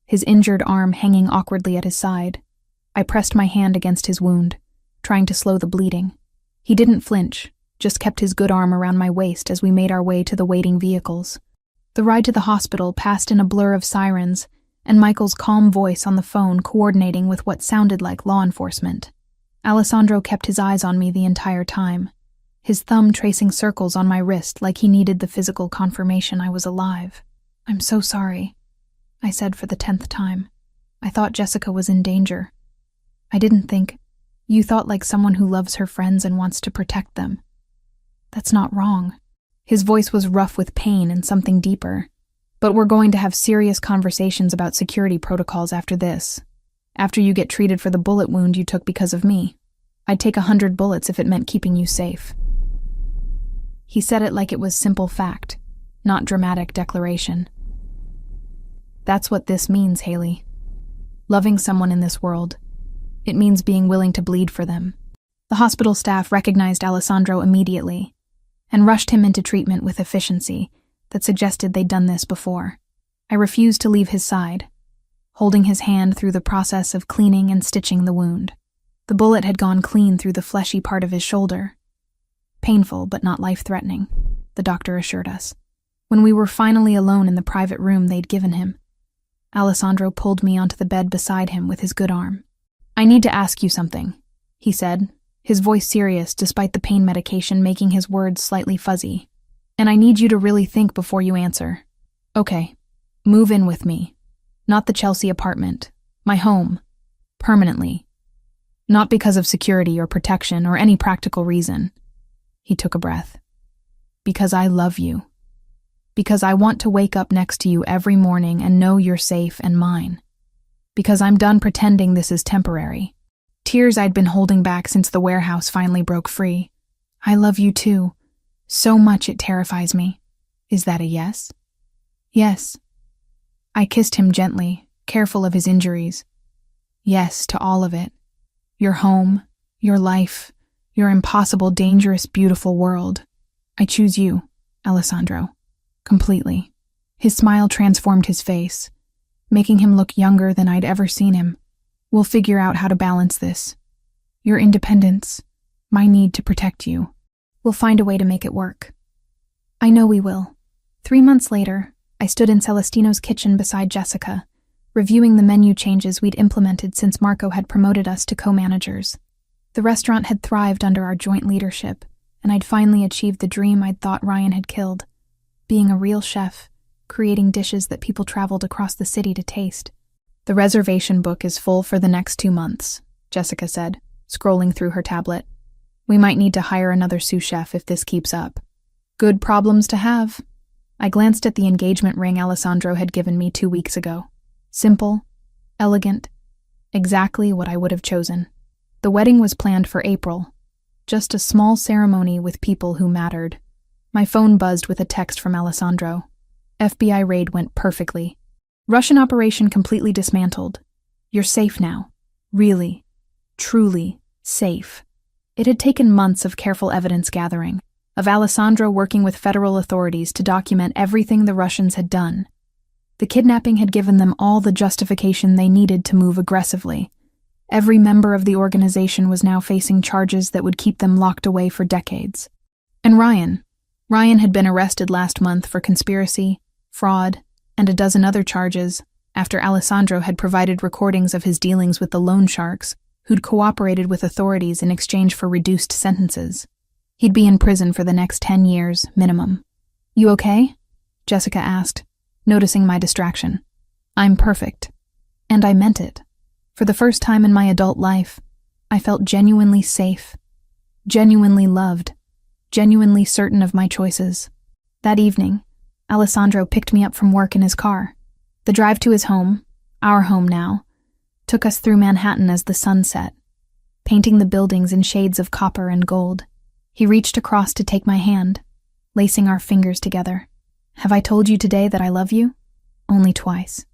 his injured arm hanging awkwardly at his side. I pressed my hand against his wound, trying to slow the bleeding. He didn't flinch, just kept his good arm around my waist as we made our way to the waiting vehicles. The ride to the hospital passed in a blur of sirens, and Michael's calm voice on the phone coordinating with what sounded like law enforcement. Alessandro kept his eyes on me the entire time, his thumb tracing circles on my wrist like he needed the physical confirmation I was alive. "I'm so sorry," I said for the 10th time. "I thought Jessica was in danger. I didn't think. You thought like someone who loves her friends and wants to protect them. That's not wrong." His voice was rough with pain and something deeper. "But we're going to have serious conversations about security protocols after this. After you get treated for the bullet wound you took because of me. I'd take 100 bullets if it meant keeping you safe." He said it like it was simple fact, not dramatic declaration. That's what this means, Haley. Loving someone in this world. It means being willing to bleed for them. The hospital staff recognized Alessandro immediately and rushed him into treatment with efficiency that suggested they'd done this before. I refused to leave his side, holding his hand through the process of cleaning and stitching the wound. The bullet had gone clean through the fleshy part of his shoulder. Painful, but not life-threatening, the doctor assured us. When we were finally alone in the private room they'd given him, Alessandro pulled me onto the bed beside him with his good arm. "I need to ask you something," he said, his voice serious despite the pain medication making his words slightly fuzzy. "And I need you to really think before you answer. Okay, move in with me. Not the Chelsea apartment. My home. Permanently. Not because of security or protection or any practical reason." He took a breath. "Because I love you. Because I want to wake up next to you every morning and know you're safe and mine. Because I'm done pretending this is temporary." Tears I'd been holding back since the warehouse finally broke free. "I love you too. So much it terrifies me. Is that a yes?" "Yes." I kissed him gently, careful of his injuries. "Yes to all of it. Your home, your life, your impossible, dangerous, beautiful world. I choose you, Alessandro. Completely." His smile transformed his face, making him look younger than I'd ever seen him. "We'll figure out how to balance this. Your independence, my need to protect you. We'll find a way to make it work." "I know we will." 3 months later, I stood in Celestino's kitchen beside Jessica, reviewing the menu changes we'd implemented since Marco had promoted us to co-managers. The restaurant had thrived under our joint leadership, and I'd finally achieved the dream I'd thought Ryan had killed, being a real chef, creating dishes that people traveled across the city to taste. "The reservation book is full for the next 2 months, Jessica said, scrolling through her tablet. "We might need to hire another sous chef if this keeps up." "Good problems to have." I glanced at the engagement ring Alessandro had given me 2 weeks ago. Simple, elegant, exactly what I would have chosen. The wedding was planned for April, just a small ceremony with people who mattered. My phone buzzed with a text from Alessandro. "FBI raid went perfectly. Russian operation completely dismantled. You're safe now. Really, truly safe." It had taken months of careful evidence gathering, of Alessandro working with federal authorities to document everything the Russians had done. The kidnapping had given them all the justification they needed to move aggressively. Every member of the organization was now facing charges that would keep them locked away for decades. And Ryan had been arrested last month for conspiracy, fraud, and a dozen other charges after Alessandro had provided recordings of his dealings with the loan sharks who'd cooperated with authorities in exchange for reduced sentences. He'd be in prison for the next 10 years, minimum. "You okay?" Jessica asked, noticing my distraction. "I'm perfect." And I meant it. For the first time in my adult life, I felt genuinely safe, genuinely loved, genuinely certain of my choices. That evening, Alessandro picked me up from work in his car. The drive to his home, our home now, took us through Manhattan as the sun set, painting the buildings in shades of copper and gold. He reached across to take my hand, lacing our fingers together. "Have I told you today that I love you?" "Only twice."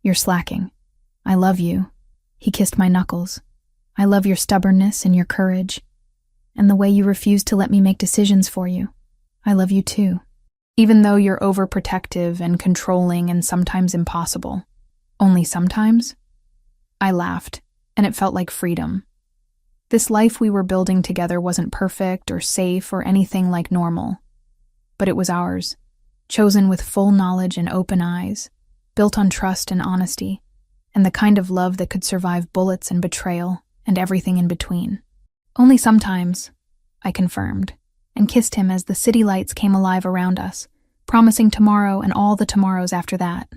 "You're slacking." "I love you." He kissed my knuckles. "I love your stubbornness and your courage, and the way you refuse to let me make decisions for you. I love you too. Even though you're overprotective and controlling and sometimes impossible." "Only sometimes?" I laughed, and it felt like freedom. This life we were building together wasn't perfect or safe or anything like normal, but it was ours, chosen with full knowledge and open eyes, built on trust and honesty, and the kind of love that could survive bullets and betrayal and everything in between. "Only sometimes," I confirmed, and kissed him as the city lights came alive around us, promising tomorrow and all the tomorrows after that.